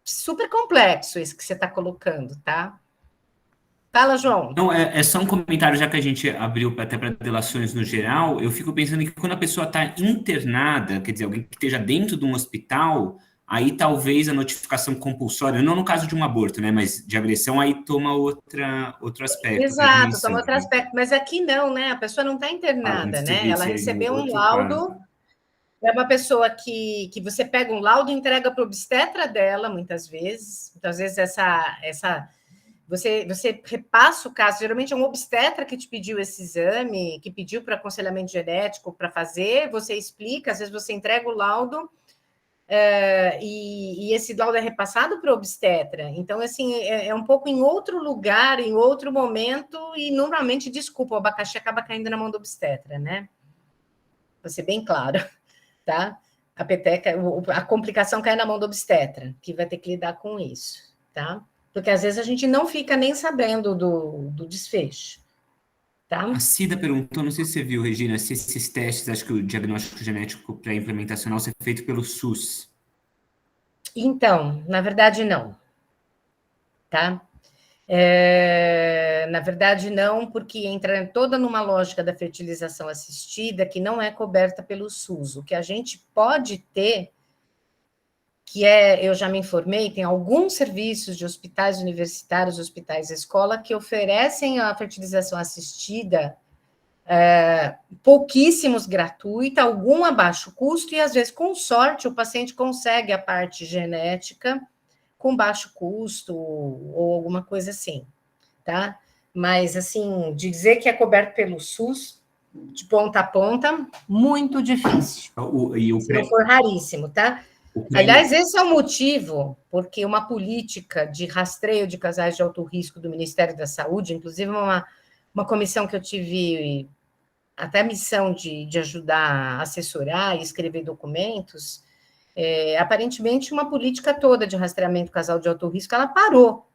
super complexo esse que você está colocando, tá? Fala, João. Não, é só um comentário, já que a gente abriu até para delações no geral, eu fico pensando que quando a pessoa está internada, quer dizer, alguém que esteja dentro de um hospital, aí talvez a notificação compulsória, não no caso de um aborto, né, mas de agressão, aí toma outro aspecto. Exato, toma outro aspecto, mas aqui não, né? A pessoa não está internada, né? Ela recebeu um laudo. Caso. É uma pessoa que você pega um laudo e entrega para o obstetra dela, muitas vezes. Muitas vezes você repassa o caso. Geralmente é um obstetra que te pediu esse exame, que pediu para aconselhamento genético para fazer, você explica, às vezes você entrega o laudo e esse laudo é repassado para o obstetra. Então, assim, é um pouco em outro lugar, em outro momento, e normalmente, desculpa, o abacaxi acaba caindo na mão do obstetra, né? Para ser bem claro. Tá? A peteca, a complicação cai na mão do obstetra, que vai ter que lidar com isso, tá? Porque às vezes a gente não fica nem sabendo do desfecho, tá? A Cida perguntou, não sei se você viu, Regina, se esses testes, acho que o diagnóstico genético pré-implementacional é feito pelo SUS. Então, na verdade, não. Tá? Na verdade, não, porque entra toda numa lógica da fertilização assistida que não é coberta pelo SUS. O que a gente pode ter, eu já me informei, tem alguns serviços de hospitais universitários, hospitais escola, que oferecem a fertilização assistida, pouquíssimos gratuita, algum a baixo custo, e às vezes, com sorte, o paciente consegue a parte genética com baixo custo, ou alguma coisa assim, tá? Mas, assim, dizer que é coberto pelo SUS, de ponta a ponta, muito difícil. Se não for raríssimo, tá? Aliás, esse é o motivo, porque uma política de rastreio de casais de alto risco do Ministério da Saúde, inclusive uma comissão que eu tive até a missão de ajudar a assessorar e escrever documentos, aparentemente uma política toda de rastreamento do casal de alto risco, ela parou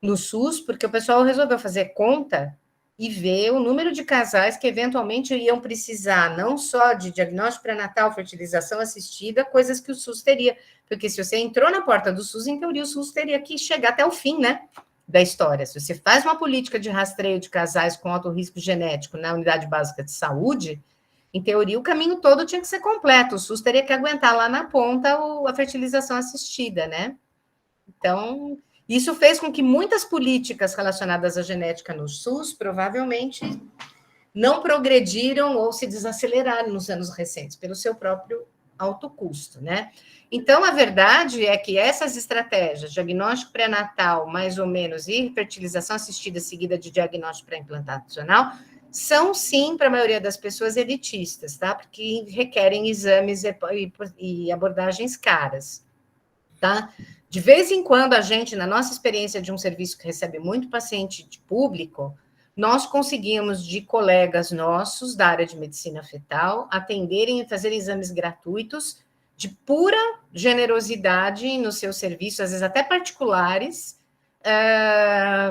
no SUS, porque o pessoal resolveu fazer conta e ver o número de casais que eventualmente iam precisar não só de diagnóstico pré-natal, fertilização assistida, coisas que o SUS teria, porque se você entrou na porta do SUS, em teoria o SUS teria que chegar até o fim, né, da história. Se você faz uma política de rastreio de casais com alto risco genético na unidade básica de saúde, em teoria o caminho todo tinha que ser completo, o SUS teria que aguentar lá na ponta a fertilização assistida, né? Então, isso fez com que muitas políticas relacionadas à genética no SUS provavelmente não progrediram ou se desaceleraram nos anos recentes, pelo seu próprio alto custo, né? Então, a verdade é que essas estratégias, diagnóstico pré-natal, mais ou menos, e fertilização assistida seguida de diagnóstico pré-implantacional, são, sim, para a maioria das pessoas, elitistas, tá? Porque requerem exames e abordagens caras, tá? De vez em quando, a gente, na nossa experiência de um serviço que recebe muito paciente de público, nós conseguimos, de colegas nossos da área de medicina fetal, atenderem e fazerem exames gratuitos de pura generosidade no seu serviço, às vezes até particulares,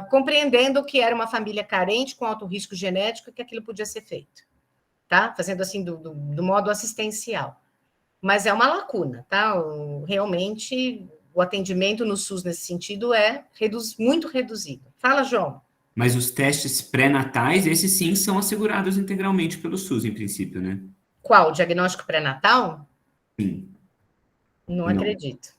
compreendendo que era uma família carente, com alto risco genético, que aquilo podia ser feito, tá? Fazendo assim do modo assistencial. Mas é uma lacuna, tá? Realmente, o atendimento no SUS nesse sentido é muito reduzido. Fala, João. Mas os testes pré-natais, esses sim são assegurados integralmente pelo SUS, em princípio, né? Qual? O diagnóstico pré-natal? Sim. Não acredito.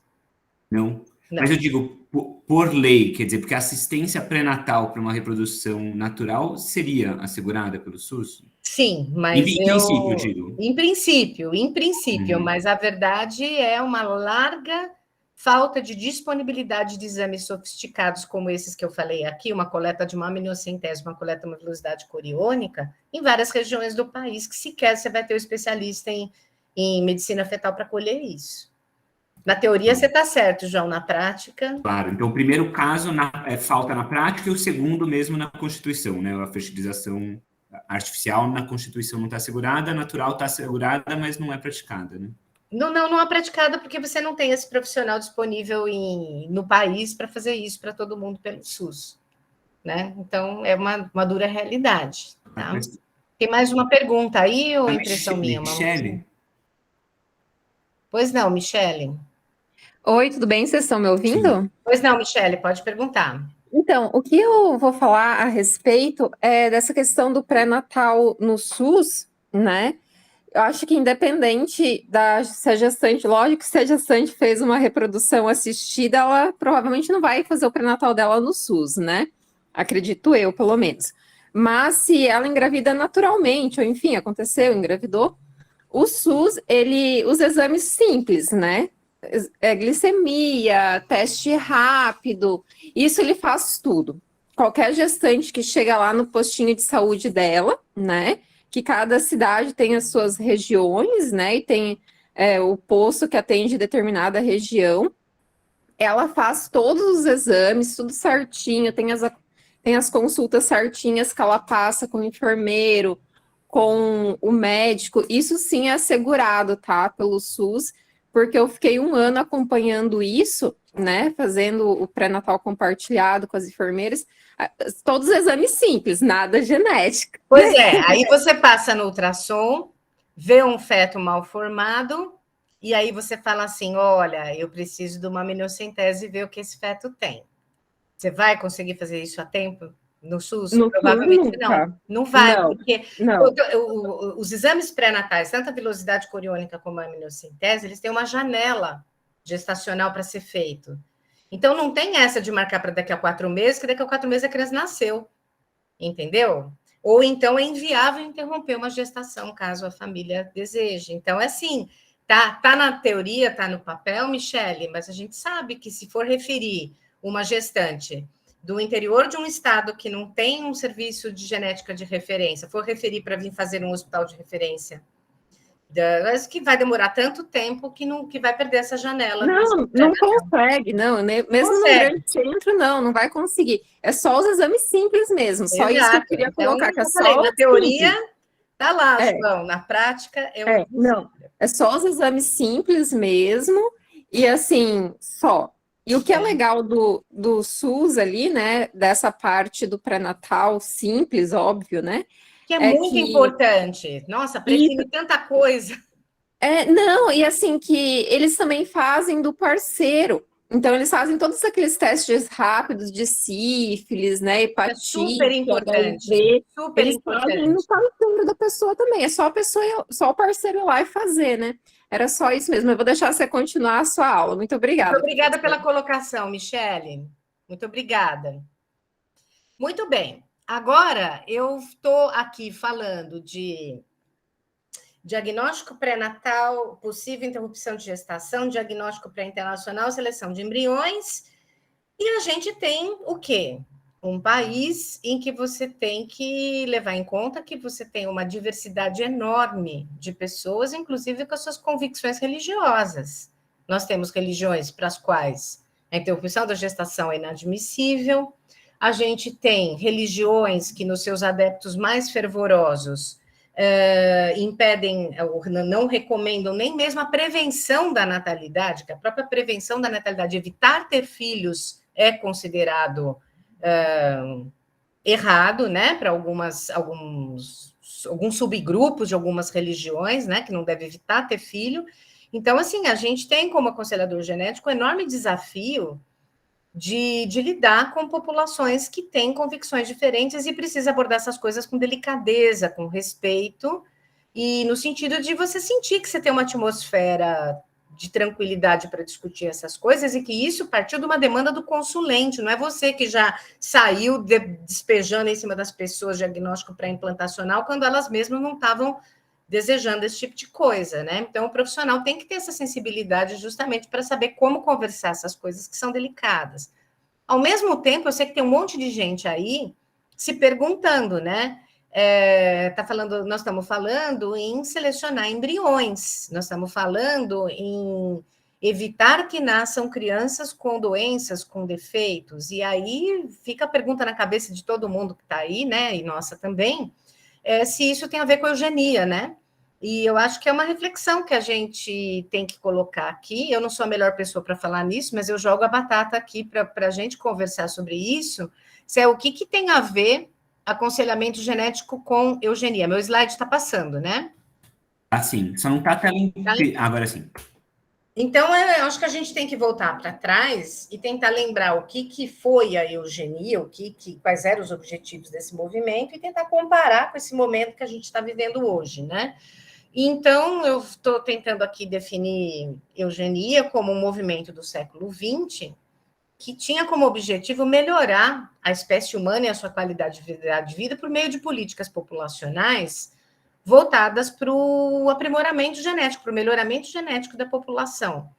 Não. Não. Mas eu digo, por lei, quer dizer, porque a assistência pré-natal para uma reprodução natural seria assegurada pelo SUS? Sim, mas em princípio, eu digo. Em princípio, mas a verdade é uma larga falta de disponibilidade de exames sofisticados como esses que eu falei aqui, uma coleta de uma aminocentese, uma coleta de uma velocidade coriônica, em várias regiões do país, que sequer você vai ter um especialista em medicina fetal para colher isso. Na teoria, você está certo, João, na prática... Claro, então o primeiro caso falta na prática e o segundo mesmo na Constituição, né? A fertilização artificial na Constituição não está assegurada, a natural está assegurada, mas não é praticada, né? Não é praticada porque você não tem esse profissional disponível no país para fazer isso para todo mundo pelo SUS, né? Então, é uma dura realidade, tá? Tem mais uma pergunta aí ou impressão minha? Michele? Pois não, Michele. Oi, tudo bem? Vocês estão me ouvindo? Sim. Pois não, Michele, pode perguntar. Então, o que eu vou falar a respeito é dessa questão do pré-natal no SUS, né? Eu acho que independente se a gestante, lógico que se a gestante fez uma reprodução assistida, ela provavelmente não vai fazer o pré-natal dela no SUS, né? Acredito eu, pelo menos. Mas se ela engravida naturalmente, ou enfim, engravidou, o SUS, os exames simples, né? Glicemia, teste rápido, isso ele faz tudo. Qualquer gestante que chega lá no postinho de saúde dela, né? Que cada cidade tem as suas regiões, né? E tem o posto que atende determinada região. Ela faz todos os exames, tudo certinho, tem as consultas certinhas que ela passa com o enfermeiro, com o médico. Isso sim é assegurado, tá? Pelo SUS, porque eu fiquei 1 ano acompanhando isso, né? Fazendo o pré-natal compartilhado com as enfermeiras. Todos os exames simples, nada genético. Pois é, aí você passa no ultrassom, vê um feto mal formado, e aí você fala assim, olha, eu preciso de uma aminocentese e ver o que esse feto tem. Você vai conseguir fazer isso a tempo no SUS? Provavelmente não. Não vai, porque os exames pré-natais, tanto a velocidade coriônica como a aminocentese, eles têm uma janela gestacional para ser feito. Então, não tem essa de marcar para daqui a 4 meses, que daqui a 4 meses a criança nasceu, entendeu? Ou então é inviável interromper uma gestação, caso a família deseje. Então, é assim, tá na teoria, tá no papel, Michele, mas a gente sabe que se for referir uma gestante do interior de um estado que não tem um serviço de genética de referência, for referir para vir fazer um hospital de referência, mas que vai demorar tanto tempo que vai perder essa janela. Não consegue, não. Mesmo no grande centro, não vai conseguir. É só os exames simples mesmo. Só isso que eu queria colocar. Que é só na teoria, tá lá, João. Na prática, não. É só os exames simples mesmo. E assim, só. E o que é legal do SUS ali, né? Dessa parte do pré-natal simples, óbvio, né? Que é muito importante. Nossa, previne tanta coisa. Não, e assim, que eles também fazem do parceiro. Então, eles fazem todos aqueles testes rápidos de sífilis, né? Hepatite, super importante. HIV, super eles fazem no parceiro da pessoa também. É só o parceiro ir lá e fazer, né? Era só isso mesmo. Eu vou deixar você continuar a sua aula. Muito obrigada. Muito obrigada pela colocação, Michele. Muito obrigada. Muito bem. Agora, eu estou aqui falando de diagnóstico pré-natal, possível interrupção de gestação, diagnóstico pré-internacional, seleção de embriões, e a gente tem o quê? Um país em que você tem que levar em conta que você tem uma diversidade enorme de pessoas, inclusive com as suas convicções religiosas. Nós temos religiões para as quais a interrupção da gestação é inadmissível. A gente tem religiões que, nos seus adeptos mais fervorosos, impedem, ou não recomendam nem mesmo a prevenção da natalidade, que a própria prevenção da natalidade, evitar ter filhos, é considerado errado, né, para alguns subgrupos de algumas religiões, né, que não deve evitar ter filho. Então, assim, a gente tem, como aconselhador genético, um enorme desafio de lidar com populações que têm convicções diferentes e precisa abordar essas coisas com delicadeza, com respeito, e no sentido de você sentir que você tem uma atmosfera de tranquilidade para discutir essas coisas e que isso partiu de uma demanda do consulente, não é você que já saiu despejando em cima das pessoas diagnóstico pré-implantacional quando elas mesmas não estavam desejando esse tipo de coisa, né? Então, o profissional tem que ter essa sensibilidade justamente para saber como conversar essas coisas que são delicadas. Ao mesmo tempo, eu sei que tem um monte de gente aí se perguntando, né? Nós estamos falando em selecionar embriões, nós estamos falando em evitar que nasçam crianças com doenças, com defeitos, e aí fica a pergunta na cabeça de todo mundo que está aí, né? E nossa também, se isso tem a ver com a eugenia, né? E eu acho que é uma reflexão que a gente tem que colocar aqui. Eu não sou a melhor pessoa para falar nisso, mas eu jogo a batata aqui para a gente conversar sobre isso. Se é o que tem a ver aconselhamento genético com eugenia. Meu slide está passando, né? Assim, só não está até agora sim. Então, eu acho que a gente tem que voltar para trás e tentar lembrar o que foi a eugenia, quais eram os objetivos desse movimento e tentar comparar com esse momento que a gente está vivendo hoje, né? Então, eu estou tentando aqui definir eugenia como um movimento do século XX que tinha como objetivo melhorar a espécie humana e a sua qualidade de vida por meio de políticas populacionais voltadas para o aprimoramento genético, para o melhoramento genético da população.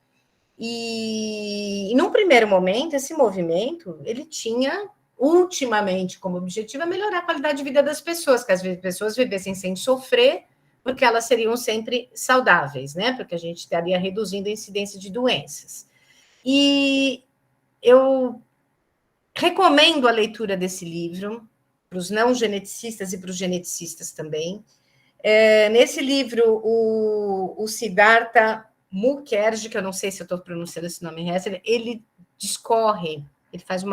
E num primeiro momento, esse movimento, ele tinha, ultimamente, como objetivo, melhorar a qualidade de vida das pessoas, que as pessoas vivessem sem sofrer, porque elas seriam sempre saudáveis, né? Porque a gente estaria reduzindo a incidência de doenças. E eu recomendo a leitura desse livro para os não geneticistas e para os geneticistas também. Nesse livro, o Siddhartha Mukherjee, que eu não sei se eu estou pronunciando esse nome reto, ele discorre, ele faz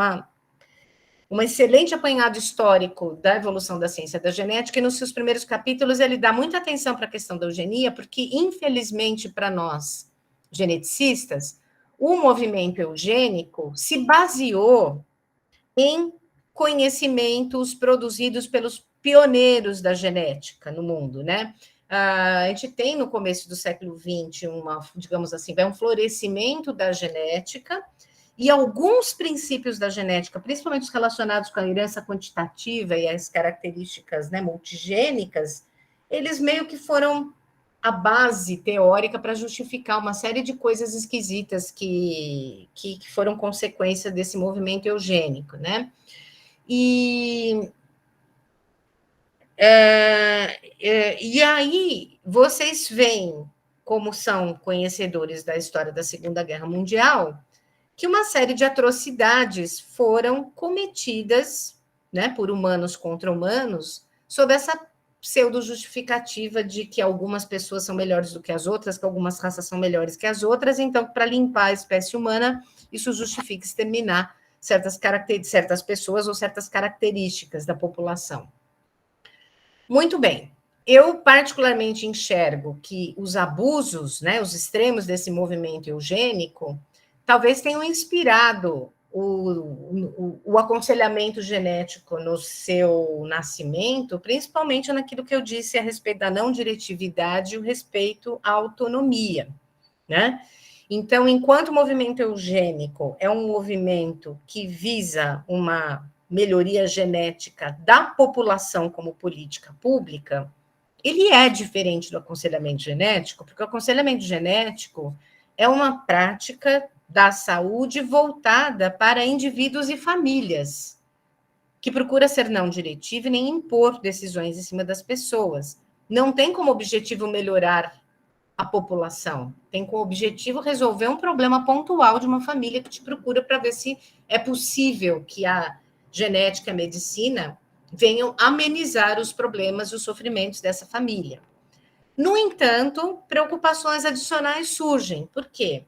um excelente apanhado histórico da evolução da ciência da genética, e nos seus primeiros capítulos ele dá muita atenção para a questão da eugenia, porque, infelizmente, para nós, geneticistas, o movimento eugênico se baseou em conhecimentos produzidos pelos pioneiros da genética no mundo, né? A gente tem no começo do século XX digamos assim, um florescimento da genética, e alguns princípios da genética, principalmente os relacionados com a herança quantitativa e as características, né, multigênicas, eles meio que foram a base teórica para justificar uma série de coisas esquisitas que foram consequência desse movimento eugênico, né? E aí vocês veem, como são conhecedores da história da Segunda Guerra Mundial, que uma série de atrocidades foram cometidas, né, por humanos contra humanos, sob essa pseudo-justificativa de que algumas pessoas são melhores do que as outras, que algumas raças são melhores que as outras, então, para limpar a espécie humana, isso justifica exterminar certas pessoas ou certas características da população. Muito bem. Eu, particularmente, enxergo que os abusos, né, os extremos desse movimento eugênico, talvez tenham inspirado o aconselhamento genético no seu nascimento, principalmente naquilo que eu disse a respeito da não diretividade e o respeito à autonomia, né? Então, enquanto o movimento eugênico é um movimento que visa uma melhoria genética da população como política pública, ele é diferente do aconselhamento genético, porque o aconselhamento genético é uma prática da saúde voltada para indivíduos e famílias, que procura ser não diretiva e nem impor decisões em cima das pessoas. Não tem como objetivo melhorar a população, tem como objetivo resolver um problema pontual de uma família que te procura para ver se é possível que a genética e a medicina venham amenizar os problemas e os sofrimentos dessa família. No entanto, preocupações adicionais surgem. Por quê?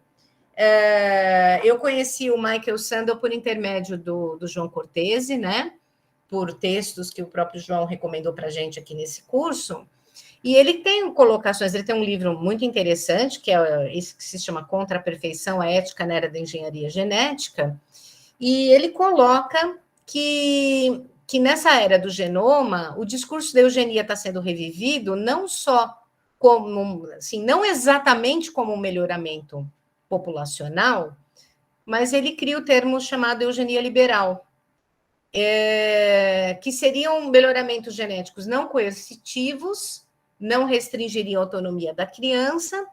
Eu conheci o Michael Sandel por intermédio do João Cortese, né? Por textos que o próprio João recomendou para a gente aqui nesse curso, e ele tem colocações, ele tem um livro muito interessante, que é esse que se chama Contra a Perfeição, a Ética na Era da Engenharia Genética, e ele coloca que nessa era do genoma, o discurso da eugenia está sendo revivido não só como, assim, não exatamente como um melhoramento populacional, mas ele cria o termo chamado eugenia liberal, que seriam melhoramentos genéticos não coercitivos, não restringiriam a autonomia da criança,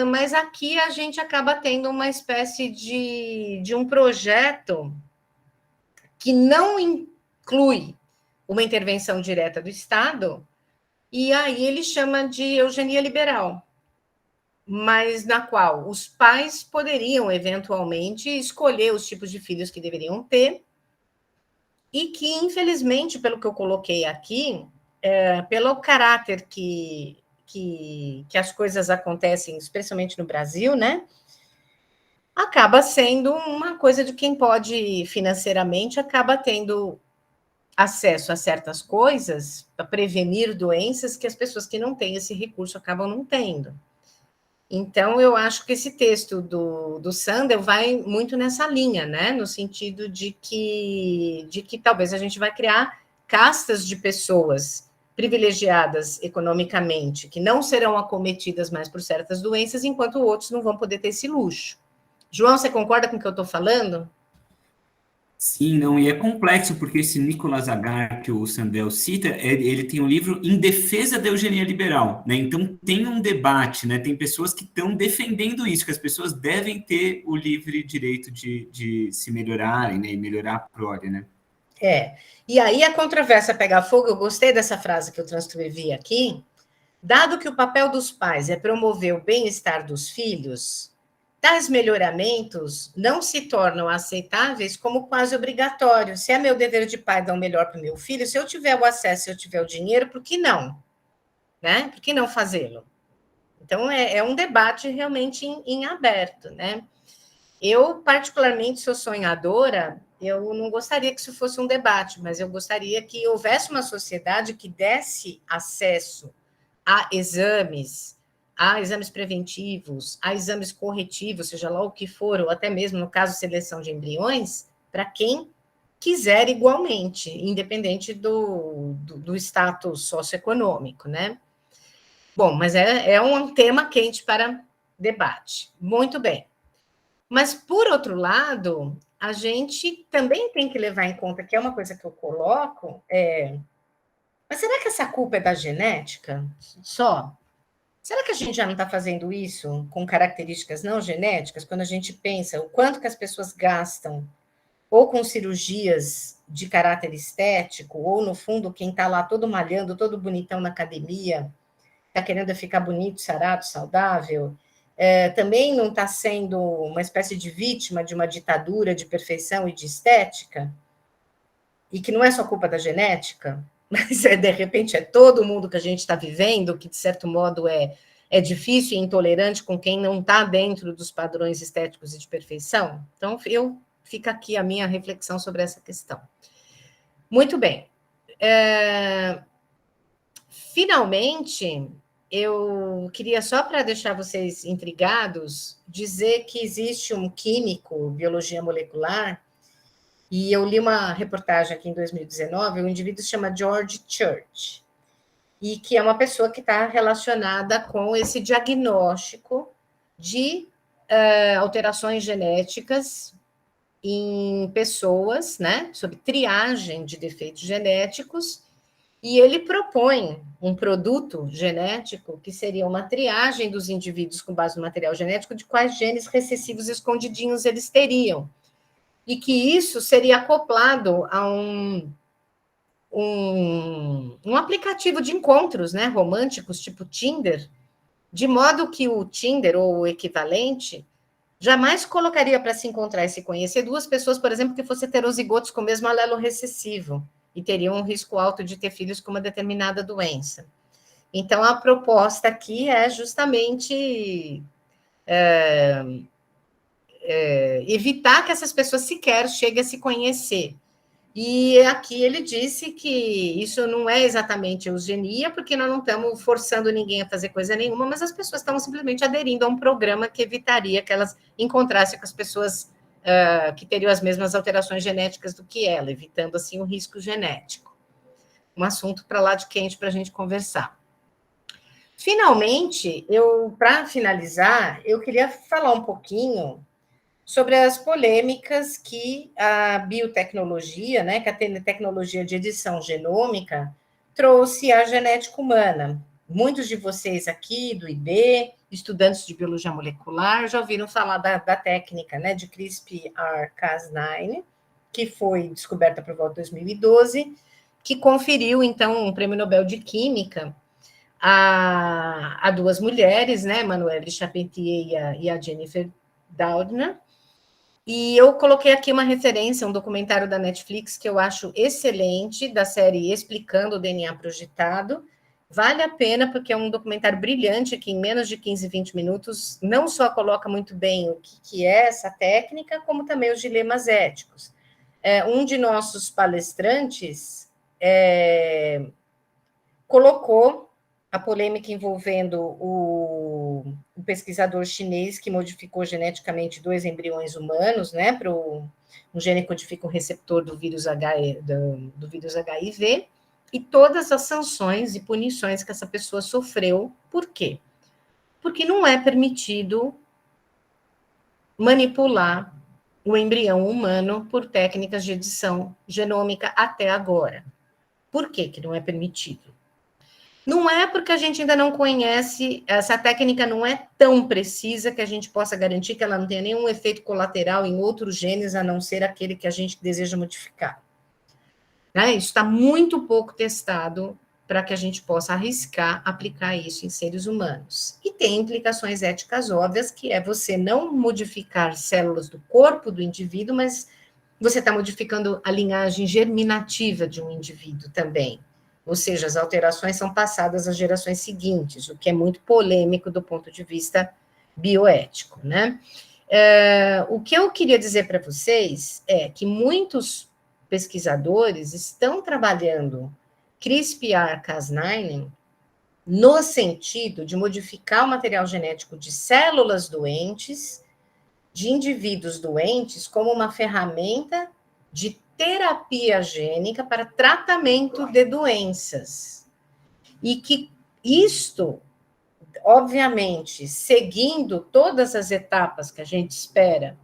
mas aqui a gente acaba tendo uma espécie de um projeto que não inclui uma intervenção direta do Estado, e aí ele chama de eugenia liberal, mas na qual os pais poderiam, eventualmente, escolher os tipos de filhos que deveriam ter, e que, infelizmente, pelo que eu coloquei aqui, pelo caráter que as coisas acontecem, especialmente no Brasil, né, acaba sendo uma coisa de quem pode financeiramente, acaba tendo acesso a certas coisas para prevenir doenças que as pessoas que não têm esse recurso acabam não tendo. Então, eu acho que esse texto do Sandel vai muito nessa linha, né? No sentido de que talvez a gente vai criar castas de pessoas privilegiadas economicamente, que não serão acometidas mais por certas doenças, enquanto outros não vão poder ter esse luxo. João, você concorda com o que eu estou falando? Sim, não, e é complexo, porque esse Nicolas Agar, que o Sandel cita, ele tem um livro em defesa da eugenia liberal, né? Então tem um debate, né? Tem pessoas que estão defendendo isso, que as pessoas devem ter o livre direito de se melhorarem, né? E melhorar a prole, né? E aí a controvérsia pega fogo. Eu gostei dessa frase que eu transcrevi aqui. Dado que o papel dos pais é promover o bem-estar dos filhos, tais melhoramentos não se tornam aceitáveis como quase obrigatórios. Se é meu dever de pai dar o melhor para o meu filho, se eu tiver o acesso, se eu tiver o dinheiro, por que não? Né? Por que não fazê-lo? Então, é um debate realmente em aberto, né? Eu, particularmente, sou sonhadora, eu não gostaria que isso fosse um debate, mas eu gostaria que houvesse uma sociedade que desse acesso a exames preventivos, a exames corretivos, seja lá o que for, ou até mesmo, no caso, seleção de embriões, para quem quiser igualmente, independente do status socioeconômico, né? Bom, mas é um tema quente para debate. Muito bem. Mas, por outro lado, a gente também tem que levar em conta, que é uma coisa que eu coloco, mas será que essa culpa é da genética só? Será que a gente já não está fazendo isso com características não genéticas, quando a gente pensa o quanto que as pessoas gastam ou com cirurgias de caráter estético, ou, no fundo, quem está lá todo malhando, todo bonitão na academia, está querendo ficar bonito, sarado, saudável, também não está sendo uma espécie de vítima de uma ditadura de perfeição e de estética, e que não é só culpa da genética, mas de repente é todo mundo que a gente está vivendo, que de certo modo é difícil e intolerante com quem não está dentro dos padrões estéticos e de perfeição. Então, fica aqui a minha reflexão sobre essa questão. Muito bem. Finalmente, eu queria, só para deixar vocês intrigados, dizer que existe um químico, biologia molecular, e eu li uma reportagem aqui em 2019, o indivíduo se chama George Church, e que é uma pessoa que está relacionada com esse diagnóstico de alterações genéticas em pessoas, né, sobre triagem de defeitos genéticos, e ele propõe um produto genético que seria uma triagem dos indivíduos com base no material genético de quais genes recessivos escondidinhos eles teriam. E que isso seria acoplado a um aplicativo de encontros, né, românticos, tipo Tinder, de modo que o Tinder, ou o equivalente, jamais colocaria para se encontrar e se conhecer duas pessoas, por exemplo, que fossem heterozigotos com o mesmo alelo recessivo e teriam um risco alto de ter filhos com uma determinada doença. Então, a proposta aqui é justamente evitar que essas pessoas sequer cheguem a se conhecer. E aqui ele disse que isso não é exatamente eugenia, porque nós não estamos forçando ninguém a fazer coisa nenhuma, mas as pessoas estão simplesmente aderindo a um programa que evitaria que elas encontrassem com as pessoas que teriam as mesmas alterações genéticas do que ela, evitando, assim, o risco genético. Um assunto para lá de quente para a gente conversar. Finalmente, para finalizar, eu queria falar um pouquinho sobre as polêmicas que a biotecnologia, né, que a tecnologia de edição genômica trouxe à genética humana. Muitos de vocês aqui do IB, estudantes de biologia molecular, já ouviram falar da técnica, né, de CRISPR-Cas9, que foi descoberta por volta de 2012, que conferiu, então, um prêmio Nobel de Química a duas mulheres, né, Emmanuelle Charpentier e a Jennifer Doudna. E eu coloquei aqui uma referência, um documentário da Netflix que eu acho excelente, da série Explicando o DNA Projetado. Vale a pena, porque é um documentário brilhante, que em menos de 15, 20 minutos, não só coloca muito bem o que é essa técnica, como também os dilemas éticos. Um de nossos palestrantes colocou a polêmica envolvendo o pesquisador chinês que modificou geneticamente 2 embriões humanos, né, para um gene que codifica o receptor do vírus HIV, e todas as sanções e punições que essa pessoa sofreu. Por quê? Porque não é permitido manipular o embrião humano por técnicas de edição genômica até agora. Por que que não é permitido? Não é porque a gente ainda não conhece, essa técnica não é tão precisa que a gente possa garantir que ela não tenha nenhum efeito colateral em outros genes, a não ser aquele que a gente deseja modificar. Né? Isso está muito pouco testado para que a gente possa arriscar aplicar isso em seres humanos. E tem implicações éticas óbvias, que é você não modificar células do corpo do indivíduo, mas você está modificando a linhagem germinativa de um indivíduo também. Ou seja, as alterações são passadas às gerações seguintes, o que é muito polêmico do ponto de vista bioético, né? O que eu queria dizer para vocês é que muitos pesquisadores estão trabalhando CRISPR-Cas9 no sentido de modificar o material genético de células doentes, de indivíduos doentes, como uma ferramenta de terapia gênica para tratamento de doenças. E que isto obviamente, seguindo todas as etapas que a gente espera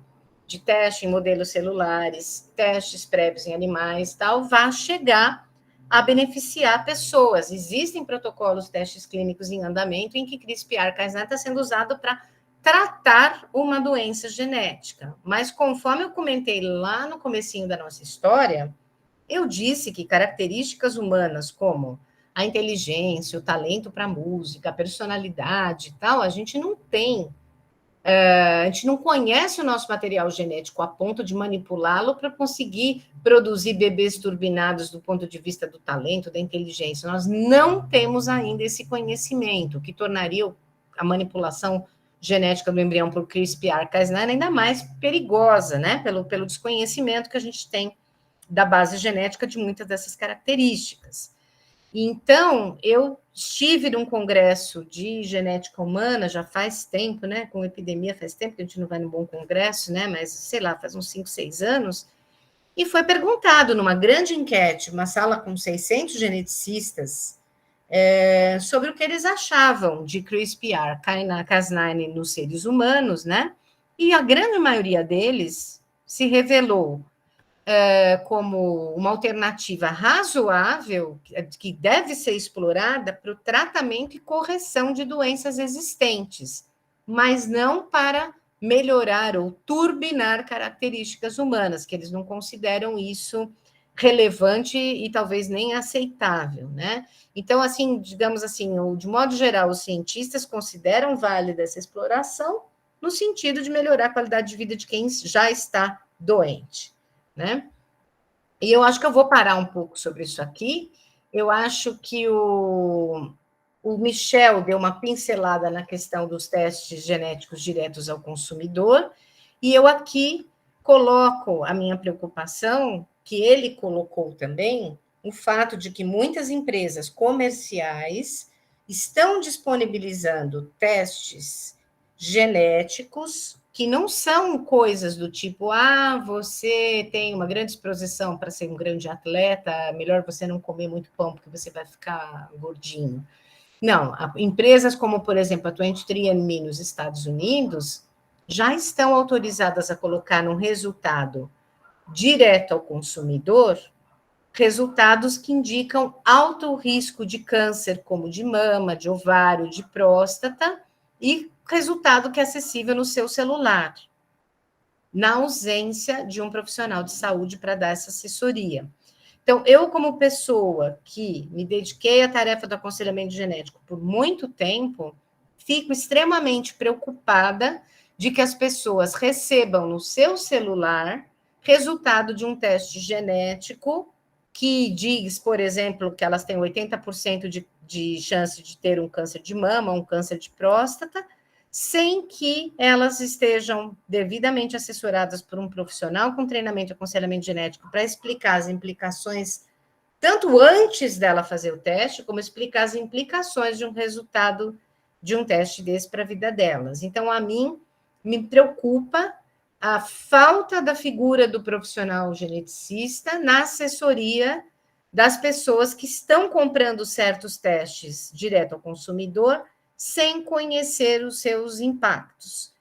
de teste em modelos celulares, testes prévios em animais, tal, vai chegar a beneficiar pessoas. Existem protocolos, testes clínicos em andamento em que CRISPR-Cas9 está sendo usado para tratar uma doença genética. Mas conforme eu comentei lá no comecinho da nossa história, eu disse que características humanas como a inteligência, o talento para música, a personalidade e tal, a gente não tem. A gente não conhece o nosso material genético a ponto de manipulá-lo para conseguir produzir bebês turbinados do ponto de vista do talento, da inteligência. Nós não temos ainda esse conhecimento, que tornaria a manipulação genética do embrião por CRISPR-Cas9 ainda mais perigosa, né? Pelo desconhecimento que a gente tem da base genética de muitas dessas características. Então, eu estive num congresso de genética humana já faz tempo, né? Com epidemia faz tempo que a gente não vai num bom congresso, né? Mas, sei lá, faz uns 5, 6 anos. E foi perguntado numa grande enquete, uma sala com 600 geneticistas, sobre o que eles achavam de CRISPR-Cas9 nos seres humanos, né? E a grande maioria deles se revelou como uma alternativa razoável, que deve ser explorada para o tratamento e correção de doenças existentes, mas não para melhorar ou turbinar características humanas, que eles não consideram isso relevante e talvez nem aceitável, né? Então, assim, digamos assim, de modo geral, os cientistas consideram válida essa exploração no sentido de melhorar a qualidade de vida de quem já está doente, né? E eu acho que eu vou parar um pouco sobre isso aqui. Eu acho que o Michel deu uma pincelada na questão dos testes genéticos diretos ao consumidor, e eu aqui coloco a minha preocupação, que ele colocou também, o fato de que muitas empresas comerciais estão disponibilizando testes genéticos que não são coisas do tipo, você tem uma grande exposição para ser um grande atleta, melhor você não comer muito pão, porque você vai ficar gordinho. Não, empresas como, por exemplo, a 23andMe nos Estados Unidos, já estão autorizadas a colocar num resultado direto ao consumidor, resultados que indicam alto risco de câncer, como de mama, de ovário, de próstata, e resultado que é acessível no seu celular, na ausência de um profissional de saúde para dar essa assessoria. Então, eu, como pessoa que me dediquei à tarefa do aconselhamento genético por muito tempo, fico extremamente preocupada de que as pessoas recebam no seu celular resultado de um teste genético que diz, por exemplo, que elas têm 80% de chance de ter um câncer de mama, um câncer de próstata, sem que elas estejam devidamente assessoradas por um profissional com treinamento e aconselhamento genético para explicar as implicações, tanto antes dela fazer o teste, como explicar as implicações de um resultado de um teste desse para a vida delas. Então, a mim, me preocupa a falta da figura do profissional geneticista na assessoria das pessoas que estão comprando certos testes direto ao consumidor, sem conhecer os seus impactos.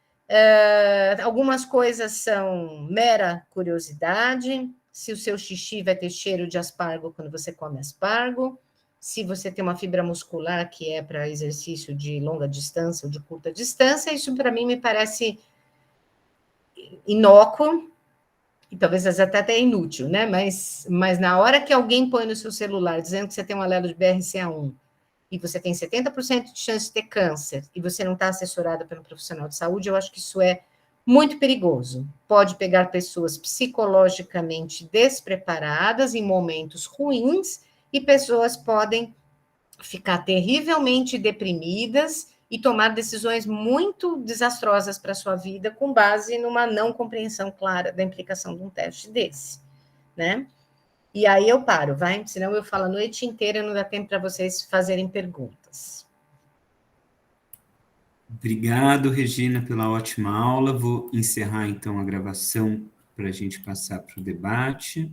Algumas coisas são mera curiosidade, se o seu xixi vai ter cheiro de aspargo quando você come aspargo, se você tem uma fibra muscular que é para exercício de longa distância ou de curta distância, isso para mim me parece inócuo, e talvez até inútil, né? Mas na hora que alguém põe no seu celular dizendo que você tem um alelo de BRCA1, e você tem 70% de chance de ter câncer, e você não está assessorada pelo profissional de saúde, eu acho que isso é muito perigoso. Pode pegar pessoas psicologicamente despreparadas em momentos ruins, e pessoas podem ficar terrivelmente deprimidas e tomar decisões muito desastrosas para a sua vida com base numa não compreensão clara da implicação de um teste desse, né? E aí eu paro, vai? Senão eu falo a noite inteira e não dá tempo para vocês fazerem perguntas. Obrigado, Regina, pela ótima aula. Vou encerrar, então, a gravação para a gente passar para o debate.